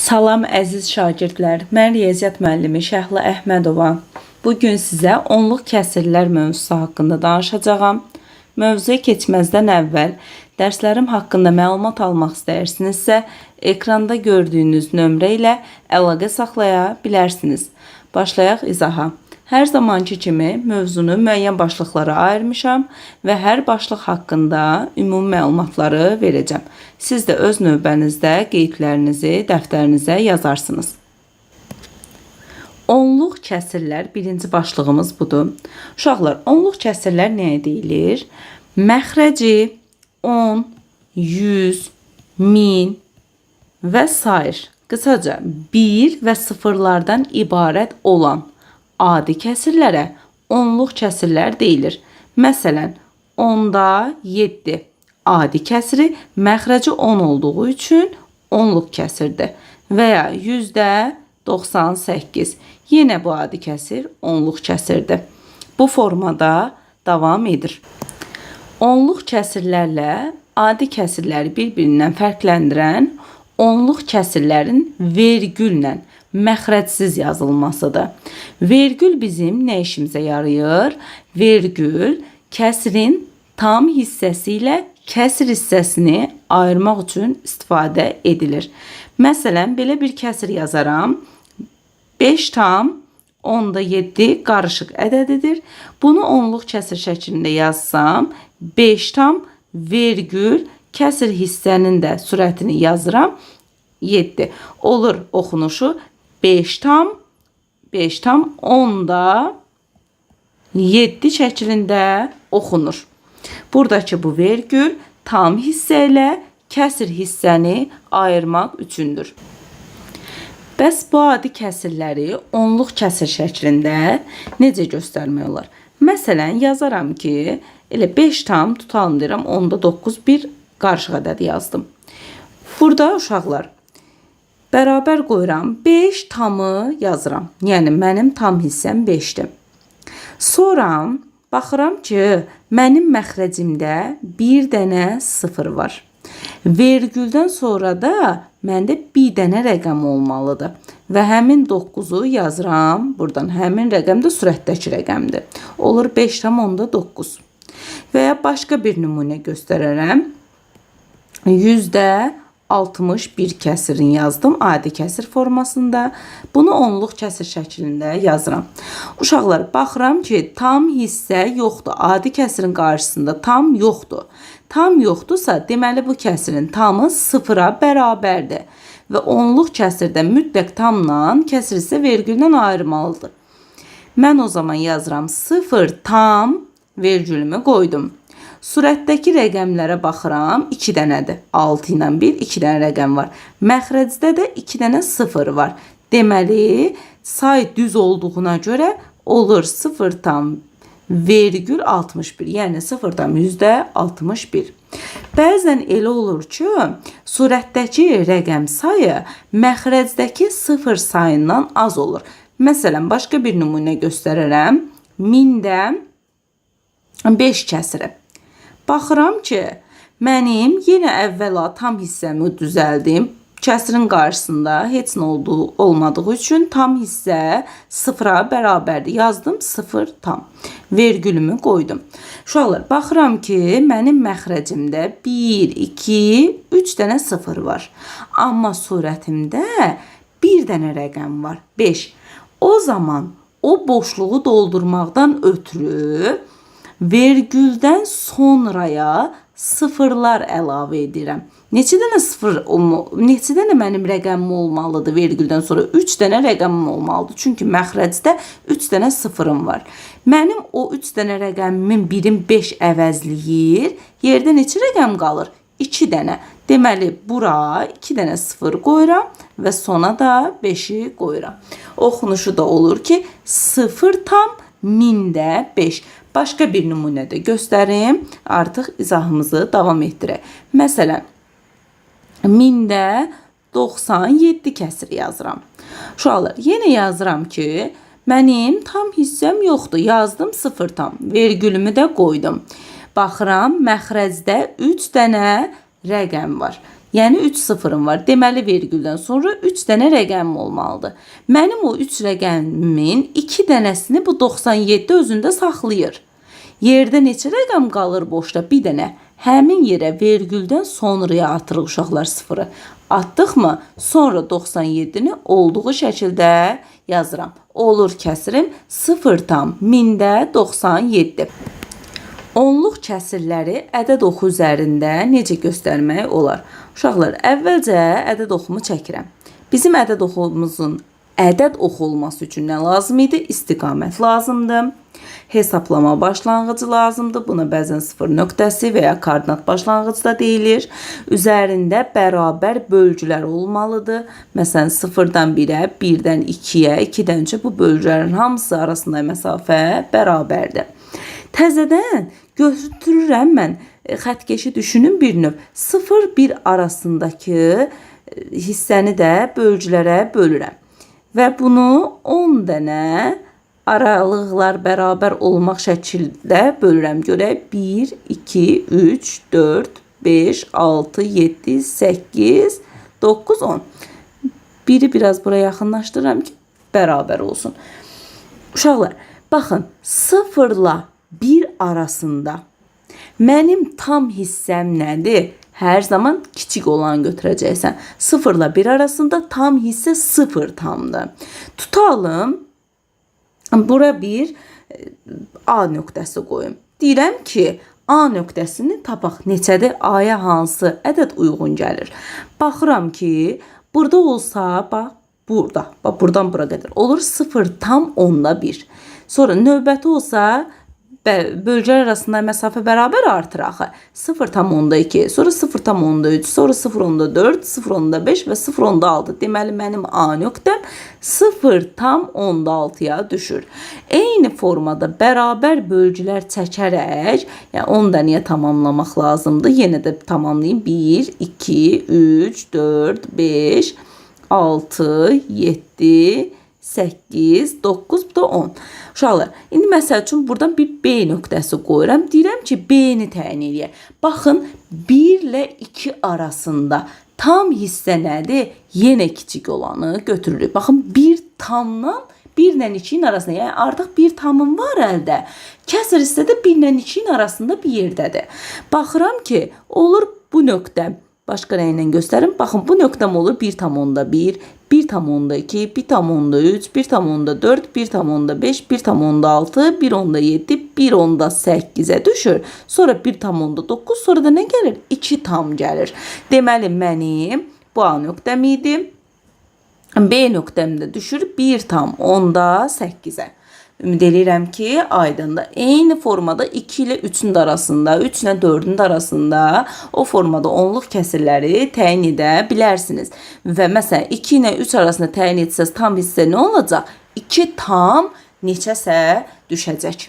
Salam əziz şagirdlər, mən Riyaziyyat müəllimi Şəhla Əhmədova. Bugün sizə onluq kəsirlər mövzusu haqqında danışacağam. Mövzuya keçməzdən əvvəl dərslərim haqqında məlumat almaq istəyirsinizsə, ekranda gördüyünüz nömrə ilə əlaqə saxlaya bilərsiniz. Başlayaq izaha. Hər zamanki kimi mövzunu müəyyən başlıqlara ayırmışam və hər başlıq haqqında ümumi məlumatları verəcəm. Siz də öz növbənizdə qeydlərinizi dəftərinizə yazarsınız. Onluq kəsirlər birinci başlığımız budur. Uşaqlar, onluq kəsirlər nəyə deyilir? Məxrəci 10, 100, 1000 və sair. Qısaca 1 və sıfırlardan ibarət olan adi kəsirlərə onluq kəsirlər deyilir. Məsələn, 10-da 7 adi kəsiri məxrəci 10 olduğu üçün onluq kəsirdir. Və ya 100-də 98 yenə bu adi kəsir onluq kəsirdir. Bu formada davam edir. Onluq kəsirlərlə adi kəsirləri bir-birindən fərqləndirən onluq kəsirlərin vergüllə məxrəcsiz yazılmasıdır. Vergül bizim nə işimizə yarayır? Vergül kəsirin tam hissəsi ilə kəsir hissəsini ayırmaq üçün istifadə edilir. Məsələn, belə bir kəsir yazaram. 5 tam 10-da 7 qarışıq ədədidir. Bunu onluq kəsir şəklində yazsam, 5 tam vergül kəsir hissənin də sürətini yazıram. 7 olur oxunuşu 5 tam 10-da 7 şəklində oxunur. Buradakı bu vergül tam hissə ilə kəsir hissəni ayırmaq üçündür. Bəs bu adi kəsirləri onluq kəsir şəklində necə göstərmək olar? Məsələn, yazaram ki, elə 5 tam tutalım deyirəm, 10-da 9 bir qarışıq ədədi yazdım. Burada uşaqlar bərabər qoyuram, 5 tamı yazıram. Yəni, mənim tam hissəm 5-dir. Sonra baxıram ki, mənim məxrəcimdə bir dənə 0 var. Vergüldən sonra da məndə bir dənə rəqəm olmalıdır. Və həmin 9-u yazıram. Buradan həmin rəqəm də sürətdəki rəqəmdir. Olur 5 tam 10-da 9. Və ya başqa bir nümunə göstərərəm. 100-də 61 kəsirin yazdım adi kəsir formasında. Bunu onluq kəsir şəklində yazıram. Uşaqlar, baxıram ki, tam hissə yoxdur. Adi kəsirin qarşısında tam yoxdur. Tam yoxdursa, deməli bu kəsirin tamı 0-a bərabərdir. Və onluq kəsirdə mütləq tamla kəsir hissə vergüldən ayrılmalıdır. Mən o zaman yazıram 0 tam vergülümü qoydum. Surətdəki rəqəmlərə baxıram, 2 dənədir. 6 ilə 1, 2 dənə rəqəm var. Məxrəcdə də 2 dənə 0 var. Deməli, say düz olduğuna görə olur 0 tam vergül 61. Yəni 0 tam %61. Bəzən elə olur ki, surətdəki rəqəm sayı məxrəcdəki 0 sayından az olur. Məsələn, başqa bir nümunə göstərərəm. 1000-də 5 kəsiri. Baxıram ki, mənim yenə əvvəla tam hissəmi düzəldim. Kəsirin qarşısında heç nə olmadığı üçün tam hissə 0-a bərabərdir. Yazdım 0 tam. Vergülümü qoydum. Uşaqlar, baxıram ki, mənim məxrəcimdə 1, 2, 3 dənə 0 var. Amma surətimdə bir dənə rəqəm var. 5. O zaman o boşluğu doldurmaqdan ötürü vergüldən sonraya sıfırlar əlavə edirəm. Neçə dənə mənim rəqəmim olmalıdır vergüldən sonra? 3 dənə rəqəmim olmalıdır. Çünki məxrəcdə 3 dənə sıfırım var. Mənim o 3 dənə rəqəmimin birim 5 əvəzləyir. Yerdə neçə rəqəm qalır? 2 dənə. Deməli, bura 2 dənə 0 qoyuram və sona da 5-i qoyuram. Oxunuşu da olur ki, 0 tam 1000-də 5. Başqa bir nümunədə göstərim. Artıq izahımızı davam etdirək. Məsələn, 1000-də 97 kəsir yazıram. Uşaqlar, yenə yazıram ki, mənim tam hissəm yoxdur. Yazdım 0 tam. Vergülümü də qoydum. Baxıram, məxrəcdə 3 dənə rəqəm var. Yəni 3 sıfırım var. Deməli vergüldən sonra 3 dənə rəqəm olmalıdır. Mənim o 3 rəqəmimin 2 dənəsini bu 97 özündə saxlayır. Yerdə neçə rəqəm qalır boşda? Bir dənə. Həmin yerə vergüldən sonraya atırıq uşaqlar sıfırı. Atdıqmı? Sonra 97-ni olduğu şəkildə yazıram. Olur kəsirim 0,1000-97. Onluq kəsirləri ədəd oxu üzərində necə göstərmək olar? Uşaqlar, əvvəlcə ədəd oxumu çəkirəm. Bizim ədəd oxumuzun ədəd oxu olması üçün nə lazım idi? İstiqamət lazımdır. Hesablama başlanğıcı lazımdır. Buna bəzən sıfır nöqtəsi və ya koordinat başlanğıcı da deyilir. Üzərində bərabər bölgülər olmalıdır. Məsələn, 0-dan 1-ə, 1-dən 2-yə, 2-dən 3-ə bu bölgülərin hamısı arasında məsafə bərabərdir. Təzədən götürürəm mən xəttkeşi düşünün bir növ. 0-1 arasındakı hissəni də bölgülərə bölürəm. Və bunu 10 dənə aralıqlar bərabər olmaq şəkildə bölürəm. Görək 1, 2, 3, 4, 5, 6, 7, 8, 9, 10. Biri biraz buraya yaxınlaşdırıram ki, bərabər olsun. Uşaqlar, baxın, 0 ilə 1 arasında mənim tam hissəm nədir? Hər zaman kiçik olanı götürəcəksən. 0 ilə 1 arasında tam hissə 0 tamdır. Tutalım. Bura bir A nöqtəsi qoyum. Deyirəm ki, A nöqtəsini tapaq. Neçədir? A-ya hansı ədəd uyğun gəlir? Baxıram ki, burada olsa, bax, burada. Bax, buradan bura qədər. Olur 0,1. Sonra növbəti olsa, bölgələr arasında məsafə bərabər artır axı. 0,2, sonra 0,3, sonra 0,4, 0,5 və 0,6. Deməli, mənim A nöqtəm 0,6-ya düşür. Eyni formada bərabər bölgülər çəkərək, yəni 10 dənəyə tamamlamaq lazımdır. Yenə də tamamlayayım. 1, 2, 3, 4, 5, 6, 7, 8, 9, bu da 10. Uşaqlar, indi məsəl üçün buradan bir B nöqtəsi qoyuram. Deyirəm ki, B-ni təyin edək. Baxın, 1 ilə 2 arasında tam hissə nədir? Yenə kiçik olanı götürürük. Baxın, 1 tamdan 1 ilə 2-nin arasında, yəni artıq 1 tamım var əldə. Kəsr hissə də 1 ilə 2-nin arasında bir yerdədir. Baxıram ki, olur bu nöqtə. Başqa rənglə göstərim. Baxın, bu nöqtəm olur 1,1, 1,2, 1,3, 1,4, 1,5, 1,6, 1,7, 1,8-ə düşür. Sonra 1,9, sonra da nə gəlir? 2 tam gəlir. Deməli, mənim bu A nöqtəm idi. B nöqtəmdə düşür 1,8-ə. Ümid edirəm ki, aydındır. Eyni formada 2 ilə 3-ün də arasında, 3 ilə 4-ün də arasında o formada onluq kəsirləri təyin edə bilərsiniz. Və məsələn, 2 ilə 3 arasında təyin etsəz tam hissə nə olacaq? 2 tam neçəsə düşəcək.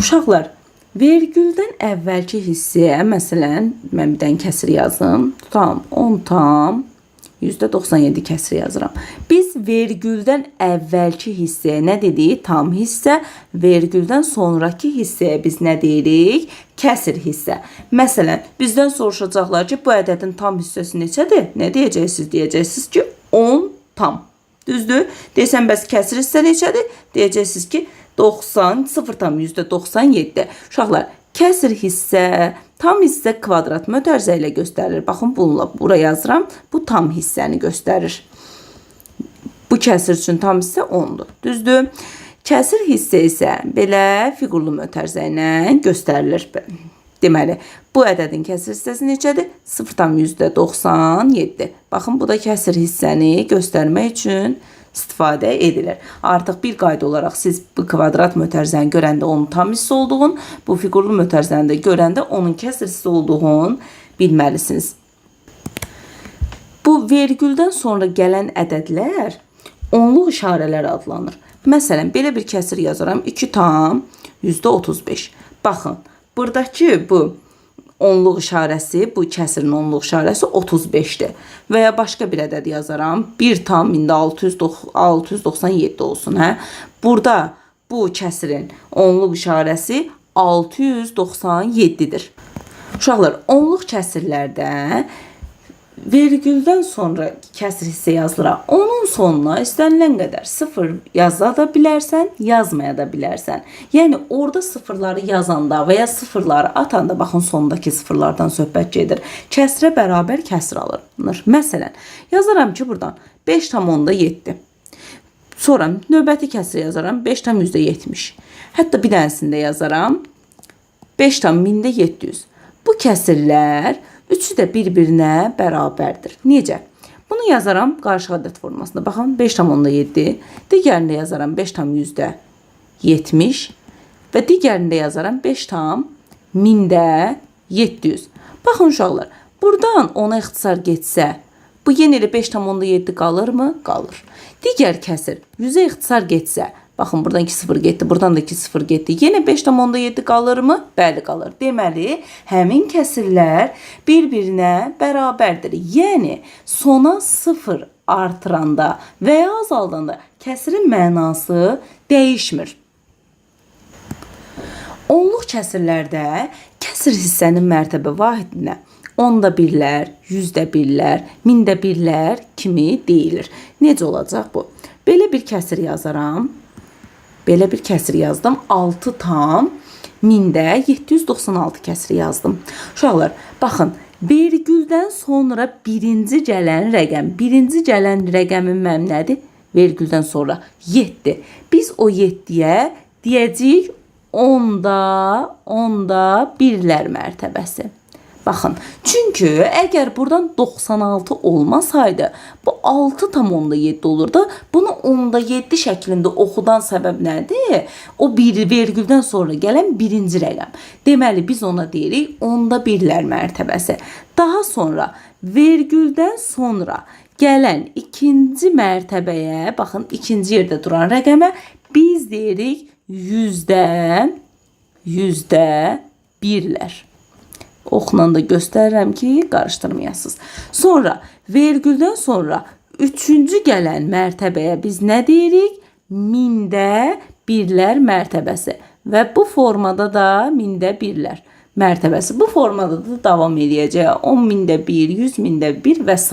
Uşaqlar, vergüldən əvvəlki hissəyə, məsələn, mən bir dənə kəsir yazım. Tutam, 10 tam. %97 kəsir yazıram. Biz vergüldən əvvəlki hissəyə nə dedik? Tam hissə. Vergüldən sonraki hissəyə biz nə deyirik? Kəsir hissə. Məsələn, bizdən soruşacaqlar ki, bu ədədin tam hissəsi neçədir? Nə deyəcəksiniz? Deyəcəksiniz ki, 10 tam. Düzdür? Desəm, bəs kəsir hissə neçədir? Deyəcəksiniz ki, 90, 0,97. Uşaqlar, kəsir hissə, tam hissə kvadrat mötərizə ilə göstərilir. Baxın, bununla buraya yazıram. Bu tam hissəni göstərir. Bu kəsir üçün tam hissə 10-dur. Düzdür? Kəsir hissə isə belə fiqurlu mötərizə ilə göstərilir. Deməli, bu ədədin kəsir hissəsi neçədir? 0,97. Baxın, bu da kəsir hissəni göstərmək üçün istifadə edilir. Artıq bir qayda olaraq siz bu kvadrat mötərizəni görəndə onun tam hissə olduğunu, bu fiqurlu mötərizəni də görəndə onun kəsir hissə olduğunu bilməlisiniz. Bu vergüldən sonra gələn ədədlər onluq işarələr adlanır. Məsələn, belə bir kəsir yazaram. 2 tam %35. Baxın, buradakı bu onluq işarəsi, bu kəsirin onluq işarəsi 35-dir. Və ya başqa bir ədəd yazaram. 1 tam indi 697 olsun. Hə? Burada bu kəsirin onluq işarəsi 697-dir. Uşaqlar, onluq kəsirlərdə vergüldən sonra kəsr hissə yazılır. Onun sonuna istənilən qədər sıfır yaza da bilərsən, yazmaya da bilərsən. Yəni orada sıfırları yazanda və ya sıfırları atanda, baxın sondakı sıfırlardan söhbət gedir. Kəsrə bərabər kəsr alınır. Məsələn, yazaram ki, buradan 5,7. Sonra növbəti kəsri yazaram 5,70. Hətta bir dənəsində yazaram 5,700. Bu kəsirlər üçü də bir-birinə bərabərdir. Necə? Bunu yazaram qarşı ədəd formasında. Baxın 5,7. Digərində yazaram 5,70 və digərində yazaram 5,700. Baxın uşaqlar, buradan ona ixtisar getsə, bu yenə elə 5,7 qalırmı? Qalır. Digər kəsir 100-ə ixtisar getsə, baxın buradan 2 0 getdi, buradan da 2 0 getdi. Yenə 5,7 qalırmı? Bəli, qalır. Deməli, həmin kəsirlər bir-birinə bərabərdir. Yəni, sona 0 artıranda və ya azaldanda kəsirin mənası dəyişmir. Onluq kəsirlərdə kəsir hissənin mərtəbə vahidinə onda birlər, yüzdə birlər, mində birlər kimi deyilir. Necə olacaq bu? Belə bir kəsir yazaram. Belə bir kəsir yazdım. 6 tam mində 796 kəsiri yazdım. Uşaqlar, baxın, vergüldən sonra birinci gələn rəqəmin mənim nədir? Vergüldən sonra 7. Biz o 7-yə deyəcəyik onda birlər mərtəbəsi. Baxın, çünki əgər buradan 96 olmasaydı, bu 6,7 olurdu. Bunu 10,7 şəklində oxudan səbəb nədir? O bir vergüldən sonra gələn birinci rəqəm. Deməli, biz ona deyirik 10'da birlər mərtəbəsi. Daha sonra vergüldən sonra gələn ikinci mərtəbəyə, baxın, ikinci yerdə duran rəqəmə biz deyirik yüzdə birlər. Oxunanda da göstərirəm ki, qarışdırmayasınız. Sonra vergüldən sonra üçüncü gələn mərtəbəyə biz nə deyirik? Mində birlər mərtəbəsi. Və bu formada da mində birlər mərtəbəsi. Bu formada da davam edəcək. 10.000-də 1, 100.000-də 1 və s.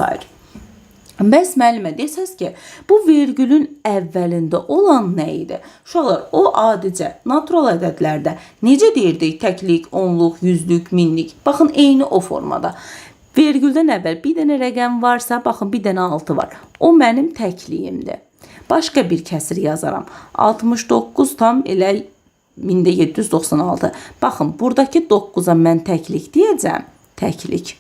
Bəs müəllimə desəz ki, bu vergülün əvvəlində olan nə idi? Uşaqlar, o adicə natural ədədlərdə necə deyirdik? Təklik, onluq, yüzlük, minlik. Baxın, eyni o formada. Vergüldən əvvəl bir dənə rəqəm varsa, baxın, bir dənə 6 var. O mənim təkliyimdir. Başqa bir kəsir yazaram. 69 tam elə 1796. Baxın, buradakı 9'a mən təklik deyəcəm. Təklik.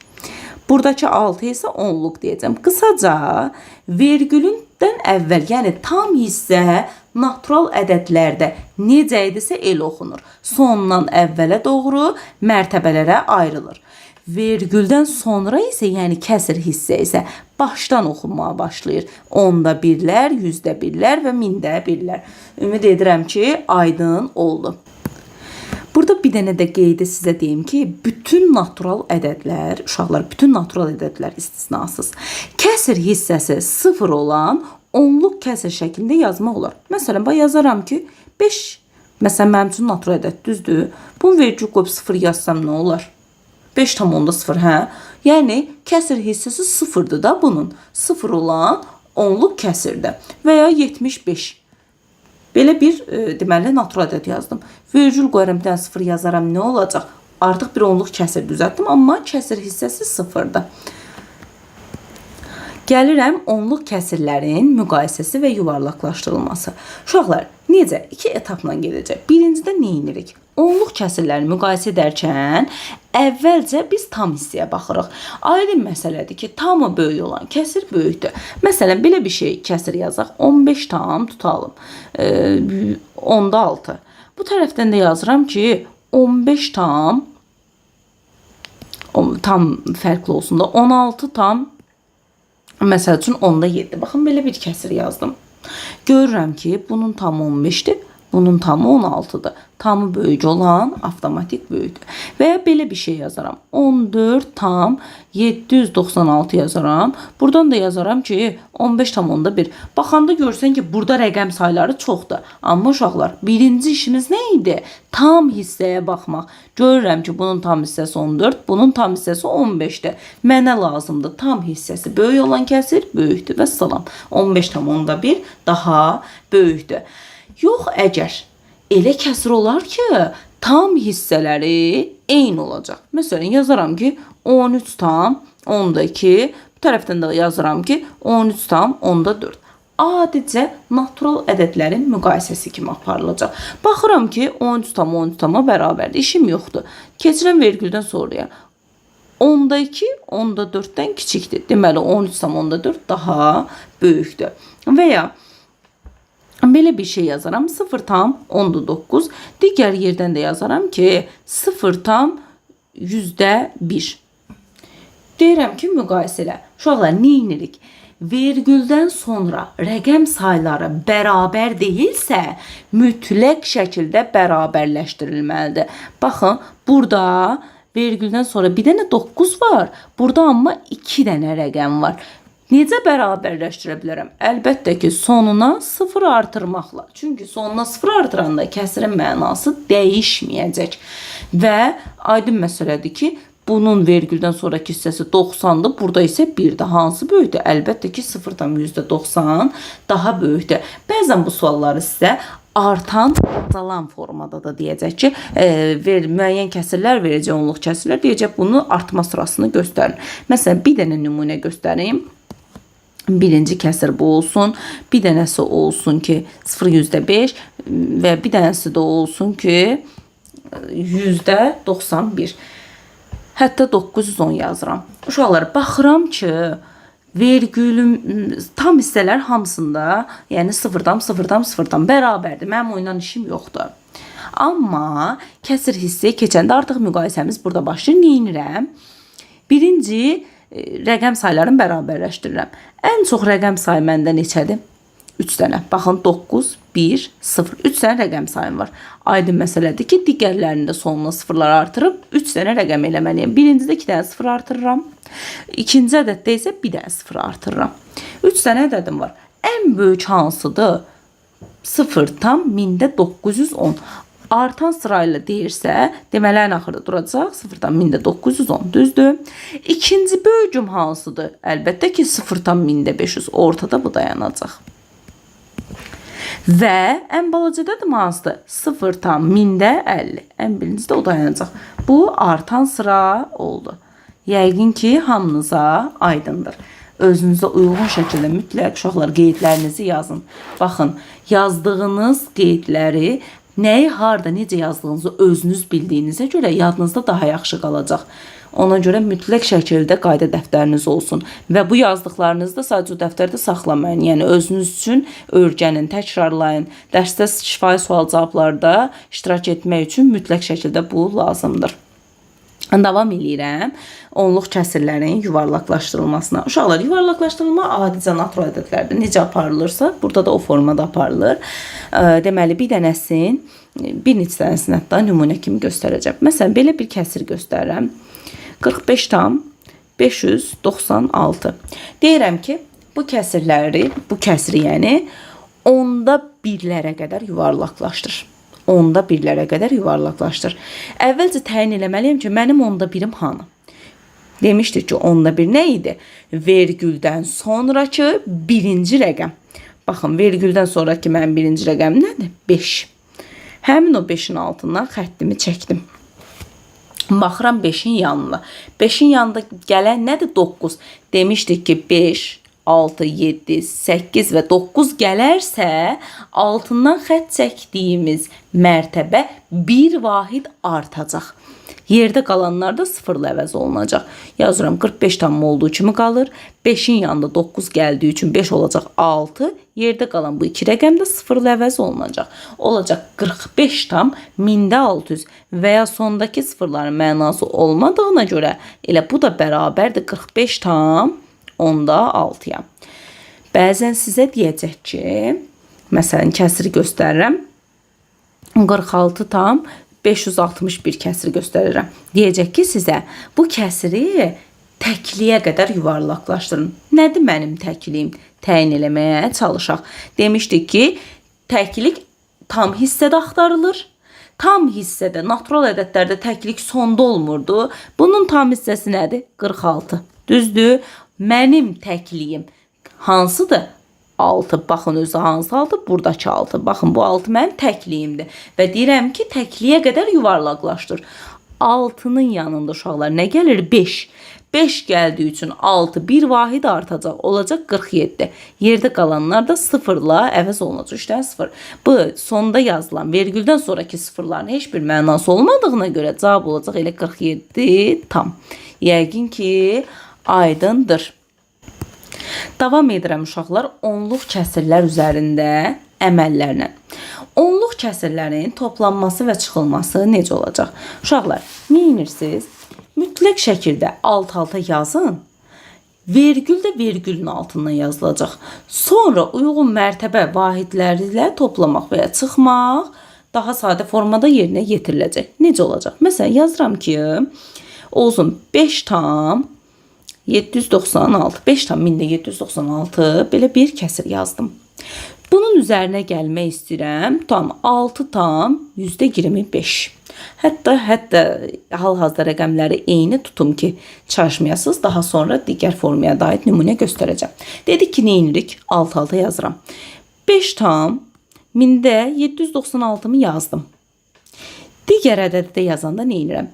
Buradakı 6 isə onluq deyəcəm. Qısaca, vergülündən əvvəl, yəni tam hissə natural ədədlərdə necə idisə elə oxunur. Sondan əvvələ doğru mərtəbələrə ayrılır. Vergüldən sonra isə, yəni kəsir hissə isə başdan oxunmağa başlayır. 10'da birlər, yüzdə birlər və mində birlər. Ümid edirəm ki, aydın oldu. Burada bir dənə də qeydə sizə deyim ki, bütün natural ədədlər, uşaqlar, bütün natural ədədlər istisnasız. Kəsir hissəsi 0 olan onluq kəsir şəklində yazmaq olar. Məsələn, yazaram ki, 5, məsələn, mənim üçün natural ədəd düzdür. Bunu vergül qoyub 0 yazsam nə olar? 5,0, hə? Yəni, kəsir hissəsi 0'dır da bunun. 0 olan onluq kəsirdir. Və ya 75. Belə bir, deməli, natural ədəd yazdım. Vergül qoyaram, bir dənə 0 yazaram, nə olacaq? Artıq bir onluq kəsir düzəltdim, amma kəsir hissəsi 0'dır. Gəlirəm onluq kəsirlərin müqayisəsi və yuvarlaqlaşdırılması. Uşaqlar, necə? 2 etapla gedəcək. Birincidə nə edirik? Onluq kəsirləri müqayisə edərkən əvvəlcə biz tam hissəyə baxırıq. Aydın məsələdir ki, tamı böyük olan kəsir böyükdür. Məsələn, belə bir şey kəsir yazaq. 15 tam tutalım. 10'da 6. Bu tərəfdən də yazıram ki, 15 tam fərqli olsun da 16 tam məsəl üçün 10'da 7. Baxın, belə bir kəsir yazdım. Görürəm ki, bunun tam 15'dir. Bunun tamı 16'dır. Tamı böyük olan avtomatik böyükdür. Və ya belə bir şey yazaram. 14 tam 796 yazaram. Buradan da yazaram ki 15 tam onda 1. Baxanda görsən ki burada rəqəm sayları çoxdur. Amma uşaqlar birinci işimiz nə idi? Tam hissəyə baxmaq. Görürəm ki bunun tam hissəsi 14, bunun tam hissəsi 15'dir. Mənə lazımdır tam hissəsi böyük olan kəsir böyükdür və salam. 15 tam onda 1 daha böyükdür. Yox, əgər elə kəsir olar ki, tam hissələri eyni olacaq. Məsələn, yazaram ki, 13 tam onda 2, bu tərəfdən də yazaram ki, 13 tam onda 4. Adicə natural ədədlərin müqayisəsi kimi aparılacaq. Baxıram ki, 13 tam 13 tama bərabərdir. İşim yoxdur. Keçirəm vergüldən sonraya. Onda 2, onda 4-dən kiçikdir. Deməli, 13 tam onda 4 daha böyükdür. Və ya belə bir şey yazaram. 0 tam onda 9. Digər yerdən də yazaram ki 0 tam %1. Deyirəm ki müqayisə elə. Uşaqlar neyinirik? Vergüldən sonra rəqəm sayları bərabər deyilsə mütləq şəkildə bərabərləşdirilməlidir. Baxın, burada vergüldən sonra bir dənə 9 var. Burada amma 2 dənə rəqəm var. Necə bərabərləşdirə bilərəm? Əlbəttə ki, sonuna 0 artırmaqla. Çünki sonuna 0 artıranda kəsirin mənası dəyişməyəcək. Və aydın məsələdir ki, bunun vergüldən sonraki hissəsi 90'dır. Burada isə 1-dir. Hansı böyükdür? Əlbəttə ki, 0'dan %90 daha böyükdür. Bəzən bu sualları sizə artan, azalan formada da deyəcək ki, müəyyən kəsirlər verəcək, onluq kəsirlər deyəcək, bunu artma sırasını göstərin. Məsələn, bir dənə nümunə göstəreyim. Birinci kəsir bu olsun. Bir dənəsi olsun ki 0,5 və bir dənəsi də olsun ki %91. Hətta 910 yazıram. Uşaqlar, baxıram ki vergülüm tam hissələr hamısında, yəni 0'dan bərabərdir. Mənim oyundan işim yoxdur. Amma kəsir hissəyə keçəndə artıq müqayisəmiz burada başlayır. Neyinirəm? Birinci rəqəm saylarını bərabərləşdirirəm. Ən çox rəqəm sayı məndə neçədir? 3 dənə. Baxın, 9, 1, 0. 3 dənə rəqəm sayım var. Aydın məsələdir ki, digərlərində sonuna sıfırlar artırıb 3 dənə rəqəm eləməliyəm. Birincidə 2 dənə sıfır artırıram. İkinci ədəddə isə 1 dənə sıfır artırıram. 3 dənə ədədim var. Ən böyük hansıdır? 0 tam 1000-910. Artan sırayla deyirsə, deməli ən axırda duracaq 0'dan 1000-910, düzdür? İkinci böyücüm hansıdır? Əlbəttə ki 0'dan 1500, ortada bu dayanacaq. Və ən balacadadır hansıdır? 0'dan 1000-50, ən birincidə o dayanacaq. Bu artan sıra oldu. Yəqin ki hamınıza aydındır. Özünüzə uyğun şəkildə mütləq uşaqlar qeydlərinizi yazın. Baxın, yazdığınız qeydləri nəyi, harda, necə yazdığınızı özünüz bildiyinizə görə yadınızda daha yaxşı qalacaq. Ona görə mütləq şəkildə qayda dəftəriniz olsun. Və bu yazdıqlarınızı da sadəcə dəftərdə saxlamayın. Yəni özünüz üçün öyrənin, təkrarlayın. Dərsdə şifahi sual cavablarda iştirak etmək üçün mütləq şəkildə bu lazımdır. Davam edirəm. Onluq kəsirlərin yuvarlaqlaşdırılmasına. Uşaqlar, yuvarlaqlaşdırılma adicə natural ədədlərdə necə aparılırsa, burada da o formada aparılır. Deməli, bir dənəsin, bir neçə dənəsini hətta nümunə kimi göstərəcəm. Məsələn, belə bir kəsir göstərirəm. 45 tam 596. Deyirəm ki, bu kəsiri yəni onda birlərə qədər yuvarlaqlaşdır. Onda birlərə qədər yuvarlaqlaşdır. Əvvəlcə təyin eləməliyəm ki, mənim onda birim hanı? Demişdik ki, onda bir nə idi? Vergüldən sonraki birinci rəqəm. Baxın, vergüldən sonraki mənim birinci rəqəm nədir? 5. Həmin o 5'in altından xəttimi çəkdim. Baxıram 5'in yanına. 5'in yanında gələn nədir? 9. Demişdik ki, 5, 6, 7, 8 və 9 gələrsə, altından xətt çəkdiyimiz mərtəbə bir vahid artacaq. Yerdə qalanlar da sıfırla əvəz olunacaq. Yazıram, 45 tam olduğu kimi qalır. 5'in yanında 9 gəldiyi üçün 5 olacaq 6. Yerdə qalan bu 2 rəqəm də sıfırla əvəz olunacaq. Olacaq 45 tam 1600 və ya sondakı sıfırların mənası olmadığına görə elə bu da bərabərdir 45 tam onda 6'ya. Bəzən sizə deyəcək ki, məsələn, kəsiri göstərirəm. 46 tam 561 kəsiri göstərirəm. Deyəcək ki, sizə bu kəsiri təkliyə qədər yuvarlaqlaşdırın. Nədir mənim təkliyim? Təyin eləməyə çalışaq. Demişdik ki, təklik tam hissədə axtarılır. Tam hissədə, natural ədədlərdə təklik sonda olmurdu. Bunun tam hissəsi nədir? 46. Düzdür? Mənim təkliyim hansıdır? 6. Baxın özü hansı 6? Buradakı 6. Baxın bu 6 mənim təkliyimdir. Və deyirəm ki, təkliyə qədər yuvarlaqlaşdır. 6-nın yanında uşaqlar nə gəlir? 5. 5 gəldiyi üçün 6 bir vahid artacaq. Olacaq 47. Yerdə qalanlar da sıfırla əvəz olunacaq. 3 dənə sıfır. Bu sonda yazılan vergüldən sonraki sıfırların heç bir mənası olmadığına görə cavab olacaq elə 47 tam. Yəqin ki, aydındır. Davam edirəm uşaqlar onluq kəsirlər üzərində əməllərlə. Onluq kəsirlərin toplanması və çıxılması necə olacaq? Uşaqlar, nə edirsiniz? Mütləq şəkildə alt-alta yazın. Vergül də vergülün altından yazılacaq. Sonra uyğun mərtəbə vahidləri ilə toplamaq və ya çıxmaq daha sadə formada yerinə yetiriləcək. Necə olacaq? Məsələn, yazıram ki, olsun 5 tam 796. 5 tam 1796 belə bir kəsir yazdım. Bunun üzərinə gəlmək istəyirəm. Tam 6 tam %25. Hətta hal-hazırda rəqəmləri eyni tutum ki, çaşmayasınız. Daha sonra digər formaya dair nümunə göstərəcəm. Dedik ki, nə edirik? Alt-alta yazıram. 5 tam 1796-mı yazdım. Digər ədədi də yazanda nə edirəm?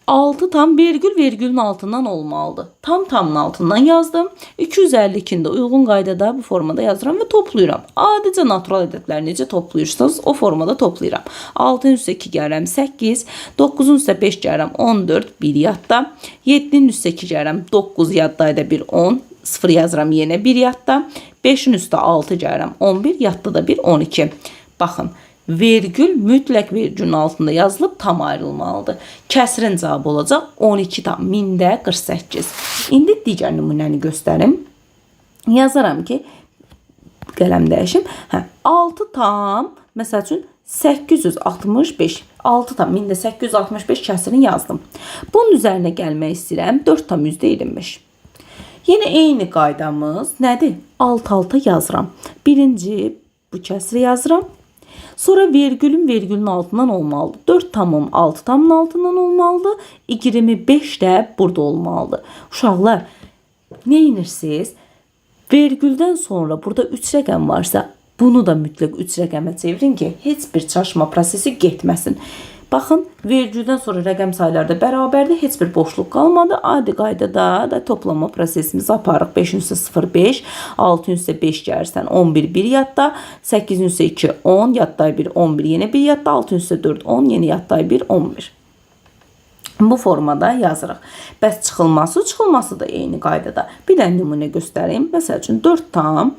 6 tam vergülün altından olmalıdır. Tamın altından yazdım. 252-ni də uyğun qaydada bu formada yazıram və toplayıram. Adicə natural ədədləri necə toplayırsınız, o formada toplayıram. 6-ın üstə 2 gəlirəm 8, 9-un üstə 5 gəlirəm 14, 1 yadda. 7-nin üstə 2 gəlirəm 9, yaddayda bir 10, 0 yazıram yenə 1 yadda. 5-in üstə 6 gəlirəm 11, yadda da bir 12. Baxın. Vergül mütləq vergülün altında yazılıb tam ayrılmalıdır. Kəsirin cavabı olacaq 12 tam 1048. İndi digər nümunəni göstərim. Yazaram ki, qələm dəyişim. 6 tam, məsəl üçün 865. 6 tam 1865 kəsirini yazdım. Bunun üzərinə gəlmək istəyirəm. 4 tam %25. Yenə eyni qaydamız nədir? Alt-alta yazıram. Birinci bu kəsiri yazıram. Sonra vergülün altından olmalıdır. 4 tamım 6 tamın altından olmalıdır. 25 də burada olmalıdır. Uşaqlar, nə edirsiniz? Vergüldən sonra burada 3 rəqəm varsa, bunu da mütləq 3 rəqəmə çevirin ki, heç bir çaşma prosesi getməsin. Baxın, vergüldən sonra rəqəm sayıları da bərabərdir. Heç bir boşluq qalmadı. Adi qaydada da toplama prosesimizi aparıq. 5-in üstə 0, 5. 6-ın üstə 5 gəlirsən 11, 1 yadda. 8-in üstə 2, 10. Yadday 1, 11, yenə 1 yadda. 6-ın üstə 4, 10. Yenə yadday 1, 11. Bu formada yazırıq. Bəs çıxılması da eyni qaydada. Bir də nümunə göstəreyim. Məsəl üçün 4 tam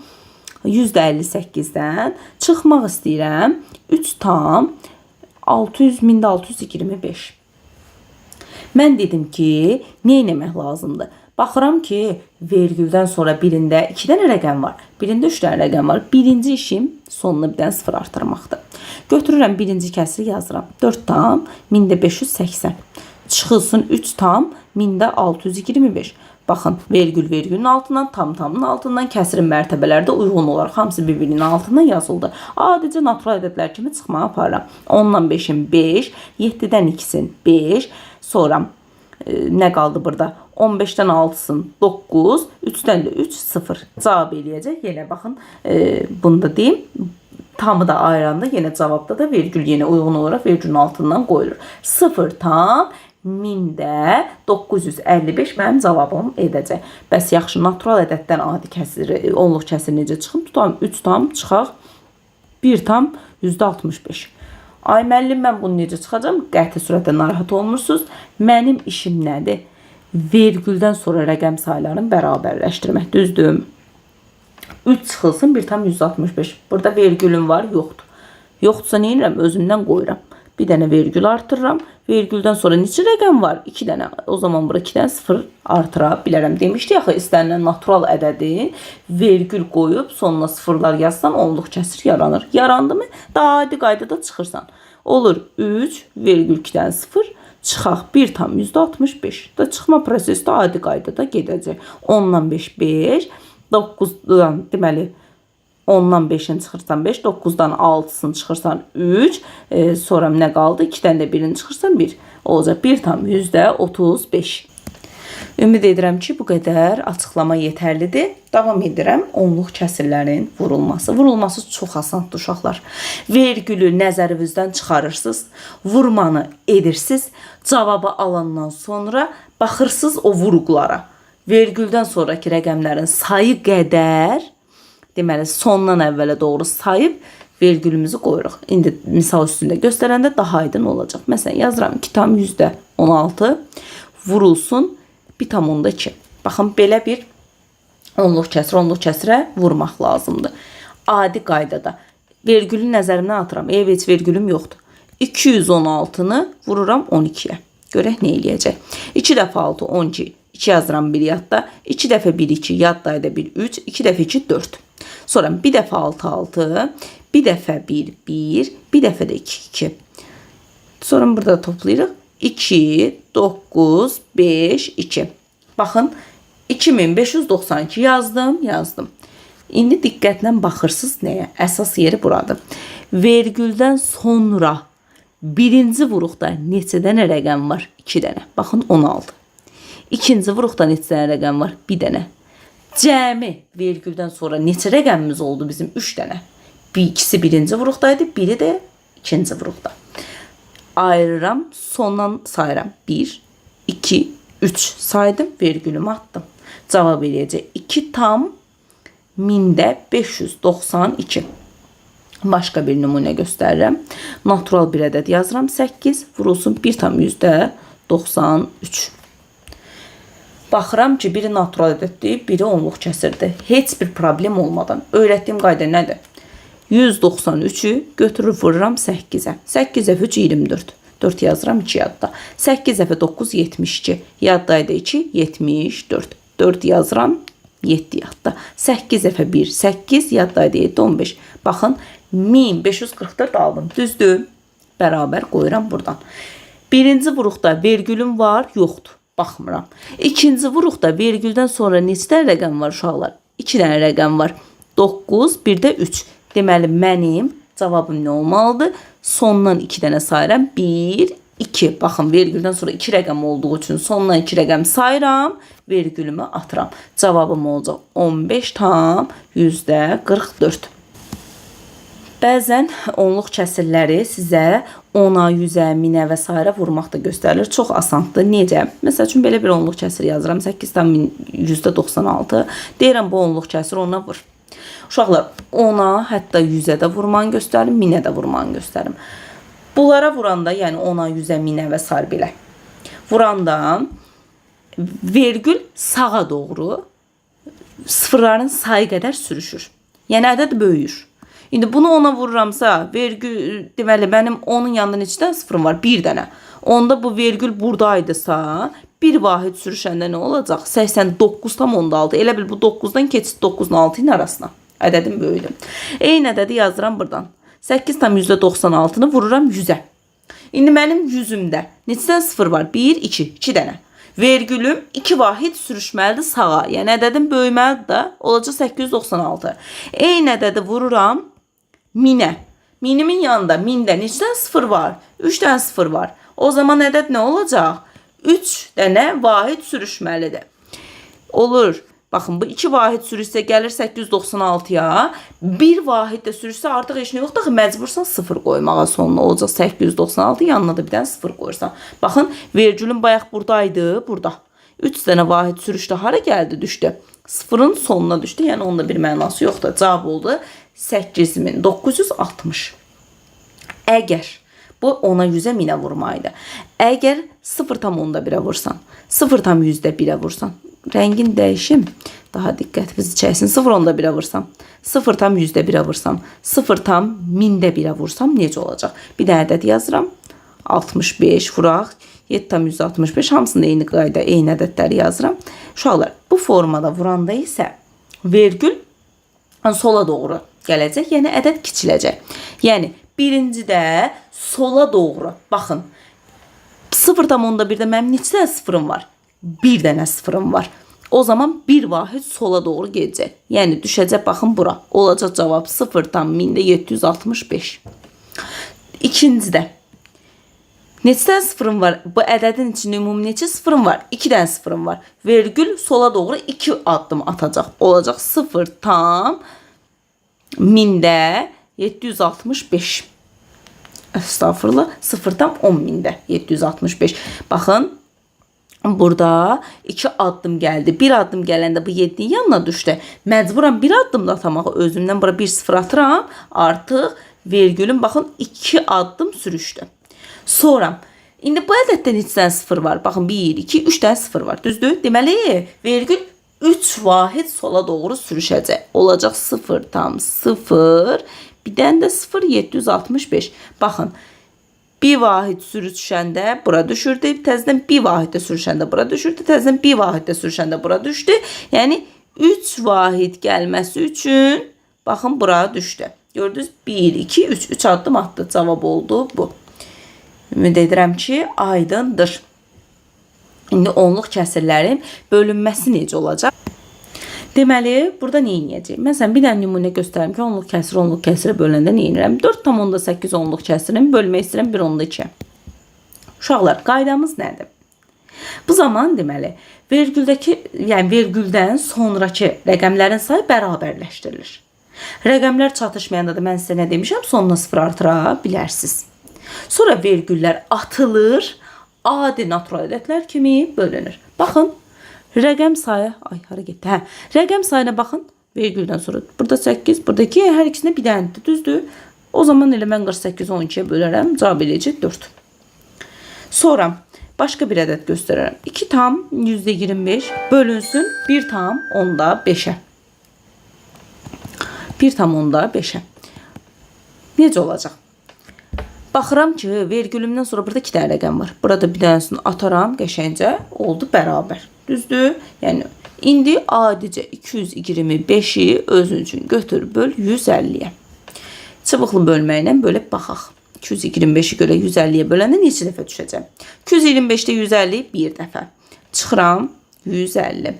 %58-dən çıxmaq istəyirəm. 3 tam 1625. Mən dedim ki, nə etmək lazımdır? Baxıram ki, vergüldən sonra birində 2 dənə rəqəm var, birində 3 dənə rəqəm var. Birinci işim sonuna bir dənə 0 artırmaqdır. Götürürəm birinci kəsiri yazıram. 4 tam 1580. Çıxılsın 3 tam 1625. Baxın, vergülün altından, tamın altından, kəsirin mərtəbələri də uyğun olaraq hamısı bir-birinin altından yazıldı. Adicə natural ədədlər kimi çıxmağa aparıram. 10-dan 5-in 5, 7-dən 2-sin 5, sonra nə qaldı burada? 15-dən 6-sın 9, 3-dən də 3, 0. Cavab eləyəcək. Yenə baxın, bunu da deyim. Tamı da ayıranda yenə cavabda da vergül yenə uyğun olaraq vergülün altından qoyulur. 0 tam 1955 mənim cavabım edəcək. Bəs yaxşı, natural ədəddən adi kəsir, onluq kəsir necə çıxım? Tutam 3 tam çıxaq 1 tam %65. Ay müəllim, mən bunu necə çıxacam? Qəti surətdə narahat olmursunuz. Mənim işim nədir? Vergüldən sonra rəqəm sayılarını bərabərləşdirmək. Düzdür? 3 çıxılsın 1 tam %65. Burada vergülüm var, yoxdur. Yoxdursa nə edirəm? Özümdən qoyuram. Bir dənə vergül artırıram. Vergüldən sonra neçə rəqəm var? 2 dənə. O zaman bura 2 dənə 0 artıra bilərəm. Demişdik axı, istənilən natural ədədin vergül qoyub sonuna sıfırlar yazsan onluq kəsir yaranır. Yarandı mı? Daha adi qaydada çıxırsan. Olur 3,2-dən 0 çıxaq 1 tam %65 da çıxma prosesdə adi qaydada gedəcək. 10-dan 5 5, 9-dan deməli 10-dan 5-ini çıxırsan 5, 9-dan 6-sını çıxırsan 3, sonra nə qaldı? 2-dən də 1-ini çıxırsan 1. Olacaq 1 tam %35. Ümid edirəm ki, bu qədər açıqlama yetərlidir. Davam edirəm. Onluq kəsirlərin vurulması. Vurulması çox asandır uşaqlar. Vergülü nəzərinizdən çıxarırsınız. Vurmanı edirsiniz. Cavabı alandan sonra baxırsınız o vuruqlara. Vergüldən sonraki rəqəmlərin sayı qədər, deməli sondan əvvələ doğru sayıb vergülümüzü qoyuruq. İndi misal üstündə göstərəndə daha aydın olacaq. Məsələn, yazıram 2 tam %16 vurulsun 1 tam onda 2. Baxın, belə bir onluq kəsirə vurmaq lazımdır. Adi qaydada vergülü nəzərimdən atıram. Heç vergülüm yoxdur. 216-nı vururam 12-yə. Görək nə eləyəcək. 2 dəfə 6 12. 2 yazıram bir yadda. 2 dəfə 1 2 yaddaydı 1 3. 2 dəfə 2 4. Sonra bir dəfə 6 6. Bir dəfə 1 1. Bir dəfə də 2 2. Sonra burada toplayırıq. 2 9 5 2. Baxın 2592 yazdım. İndi diqqətlə baxırsınız nəyə? Əsas yeri buradır. Vergüldən sonra birinci vuruqda neçə dənə rəqəm var? 2 dənə. Baxın 16. İkinci vuruqda neçə dənə rəqəm var? 1 dənə. Cəmi vergüldən sonra neçə rəqəmimiz oldu bizim? 3 dənə. İkisi birinci vuruqdaydı, biri də ikinci vuruqda. Ayırıram, sondan sayıram. 1, 2, 3 saydım, vergülümü attım. Cavab eləyəcək 2 tam 1592. Başqa bir nümunə göstərirəm. Natural bir ədəd yazıram. 8 vurulsun 1 tam %93. Baxıram ki, biri natural ədəddir, biri onluq kəsirdir. Heç bir problem olmadan. Öyrətdiyim qayda nədir? 193'ü götürür vururam 8'e. 8 dəfə 3 24. 4 yazıram 2 yadda. 8 dəfə 9 72. Yaddaydı 2 74. 4 yazıram 7 yadda. 8 dəfə 1 8 yaddaydı 7 15. Baxın 1544 aldım. Düzdür? Bərabər qoyuram buradan. Birinci vuruqda vergülüm var, yoxdur. Baxmıram. İkinci vuruqda vergüldən sonra neçə dənə rəqəm var uşaqlar? 2 dənə rəqəm var. 9, bir də 3. Deməli, mənim cavabım nə olmalıdır? Sondan 2 dənə sayıram. 1, 2. Baxın, vergüldən sonra 2 rəqəm olduğu üçün sondan 2 rəqəm sayıram. Vergülümü atıram. Cavabım olacaq 15 tam %44. Bəzən onluq kəsirləri sizə 10-a, 100-ə, 1000-ə və s. vurmaqda göstərilir. Çox asandır. Necə? Məsəl üçün, belə bir onluq kəsir yazıram. 8 tam %96. Deyirəm, bu onluq kəsir ona vur. Uşaqlar, 10-a, hətta 100-ə də vurmanı göstərim, 1000-ə də vurmanı göstərim. Bunlara vuranda, yəni 10-a, 100-ə, 1000-ə və s. belə vuranda vergül sağa doğru sıfırların sayı qədər sürüşür. Yəni ədəd böyüyür. İndi bunu 10-a vururamsa, vergül, deməli, mənim 10-un yanında neçə dənə sıfırım var? 1 dənə. Onda bu vergül buradaydısa, bir vahid sürüşəndə nə olacaq? 89 tam 16. Elə bil bu 9-dan keçid 9-un 6-nın arasına. Ədədim böyüdü. Eyni ədədi yazıram buradan. 8 tam %96-nı vururam 100-ə. İndi mənim 100-ümdə neçə dənə sıfır var? 1, 2, 2 dənə. Vergülüm 2 vahid sürüşməlidir sağa. Yəni ədədim böyüməlidir də. Olacaq 896. Eyni ədədi vururam 1000-ə. 1000-imin yanında 1000-də neçə dənə sıfır var? 3 dənə sıfır var. O zaman ədəd nə olacaq? 3 dənə vahid sürüşməlidir. Olur. Baxın, bu 2 vahid sürüşsə gəlir 896-ya. 1 vahid də sürüşsə artıq heç nə yoxdur. Axı məcbursan 0 qoymağa sonuna. Olacaq 896, yanına da bir dənə 0 qoyursan. Baxın, vergülüm bayaq buradaydı, burada. 3 dənə vahid sürüşdə hara gəldi, düşdü? 0-ın sonuna düşdü. Yəni onun da bir mənası yoxdur. Cavab oldu 8960. Əgər bu 10-a 100-ə 1000-ə vurmaydı. Əgər 0 tam 10-da 1-ə vursan, 0 tam 100-də 1-ə vursan, rəngin dəyişim daha diqqətinizi çəksin. 0 10-da 1-ə vursam, 0 tam 100-də 1-ə vursam, 0 tam 1000-də 1-ə vursam necə olacaq? Bir də ədəd yazıram. 65 vuraq. 7 tam 165. Hamısında eyni qayda, eyni ədədləri yazıram. Uşaqlar, bu formada vuranda isə vergül sola doğru gələcək. Yəni ədəd kiçiləcək. Yəni Birinci də sola doğru. Baxın. 0,1-də mənim neçə dənə sıfırım var? Bir dənə sıfırım var. O zaman bir vahid sola doğru gedəcək. Yəni düşəcək baxın bura. Olacaq cavab 0,765. İkincidə. Neçə dənə sıfırım var? Bu ədədin içində ümumi neçə sıfırım var? 2 dənə sıfırım var. Vergül sola doğru 2 addım atacaq. Olacaq 0,765. Estağfurullah. 0,10.000-də 765. Baxın. Burada 2 addım gəldi. 1 addım gələndə bu 7'nin yanına düşdü. Məcburam 1 addım da atamağı özümdən bura 1 sıfır atıram. Artıq vergülün baxın 2 addım sürüşdü. Sonra indi bu ədəddə neçə dənə sıfır var? Baxın 1, 2, 3 dənə sıfır var. Düzdür? Deməli vergül 3 vahid sola doğru sürüşəcək. Olacaq 0,0. Bir dənə də 0,765. Baxın. Bir vahid sürüşəndə bura düşürdü. Təzədən bir vahiddə sürüşəndə bura düşürdü. Təzədən bir vahiddə sürüşəndə bura düşdü. Yəni 3 vahid gəlməsi üçün baxın bura düşdü. Gördünüz? 1, 2, 3. 3 addım atdı. Cavab oldu bu. Ümid edirəm ki, aydındır. İndi onluq kəsirlərin bölünməsi necə olacaq? Deməli, burada nə edəcəyik? Məsələn, bir dənə nümunə göstərim ki, onluq kəsirə böləndə nə edirəm? 4,8 onluq kəsirin bölmək istəyirəm 1/2. Uşaqlar, qaydamız nədir? Bu zaman deməli, vergüldən sonraki rəqəmlərin sayı bərabərləşdirilir. Rəqəmlər çatışmayanda da mən sizə nə demişəm? Sonuna 0 artıra bilərsiniz. Sonra vergüllər atılır, adi natural ədədlər kimi bölünür. Baxın, rəqəm sayı, hara getdi? Rəqəm sayına baxın, vergüldən sonra. Burada 8, burada 2, hər ikisində bir dənədir, düzdür? O zaman elə mən 48-i 12-yə bölərəm, cavab eləyəcək 4. Sonra başqa bir ədəd göstərərəm. 2,25 bölünsün 1,5-ə. 1,5-ə. Necə olacaq? Baxıram ki, vergülümdən sonra burada 2 dənə rəqəm var. Burada bir dənəsini ataram, qəşəncə oldu bərabər. Düzdür? Yəni, indi adicə 225-i özün üçün götür böl 150-yə. Çıbıqlı bölməklə bölüb baxaq. 225-i görə 150-yə böləndə neçə dəfə düşəcəm? 225-də 150 bir dəfə. Çıxıram 150.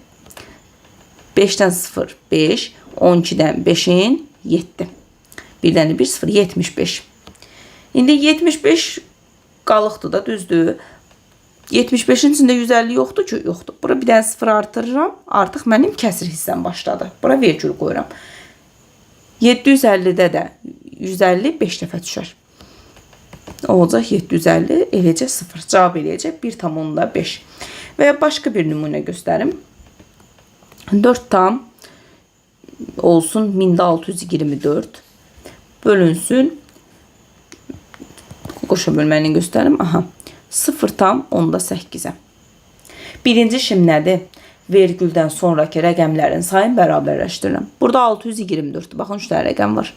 5-dən 0, 5. 12-dən 5-in 7. Birdən 1, 0, 75. İndi 75 qalıqdır da, düzdür? 75-in içində 150 yoxdur ki, yoxdur. Bura bir dənə 0 artırıram. Artıq mənim kəsir hissəm başladı. Bura vergül qoyuram. 750-də də 150 5 dəfə düşər. Olacaq 750 eləcək 0. Cavab eləyəcək 1,5. Və ya başqa bir nümunə göstərim. 4 tam olsun 1624 bölünsün. Qoşa bölməni göstərim. Aha. 0,8-ə. Birinci işim nədir? Vergüldən sonraki rəqəmlərin sayını bərabərləşdirirəm. Burada 624-dür. Baxın 3 dənə rəqəm var.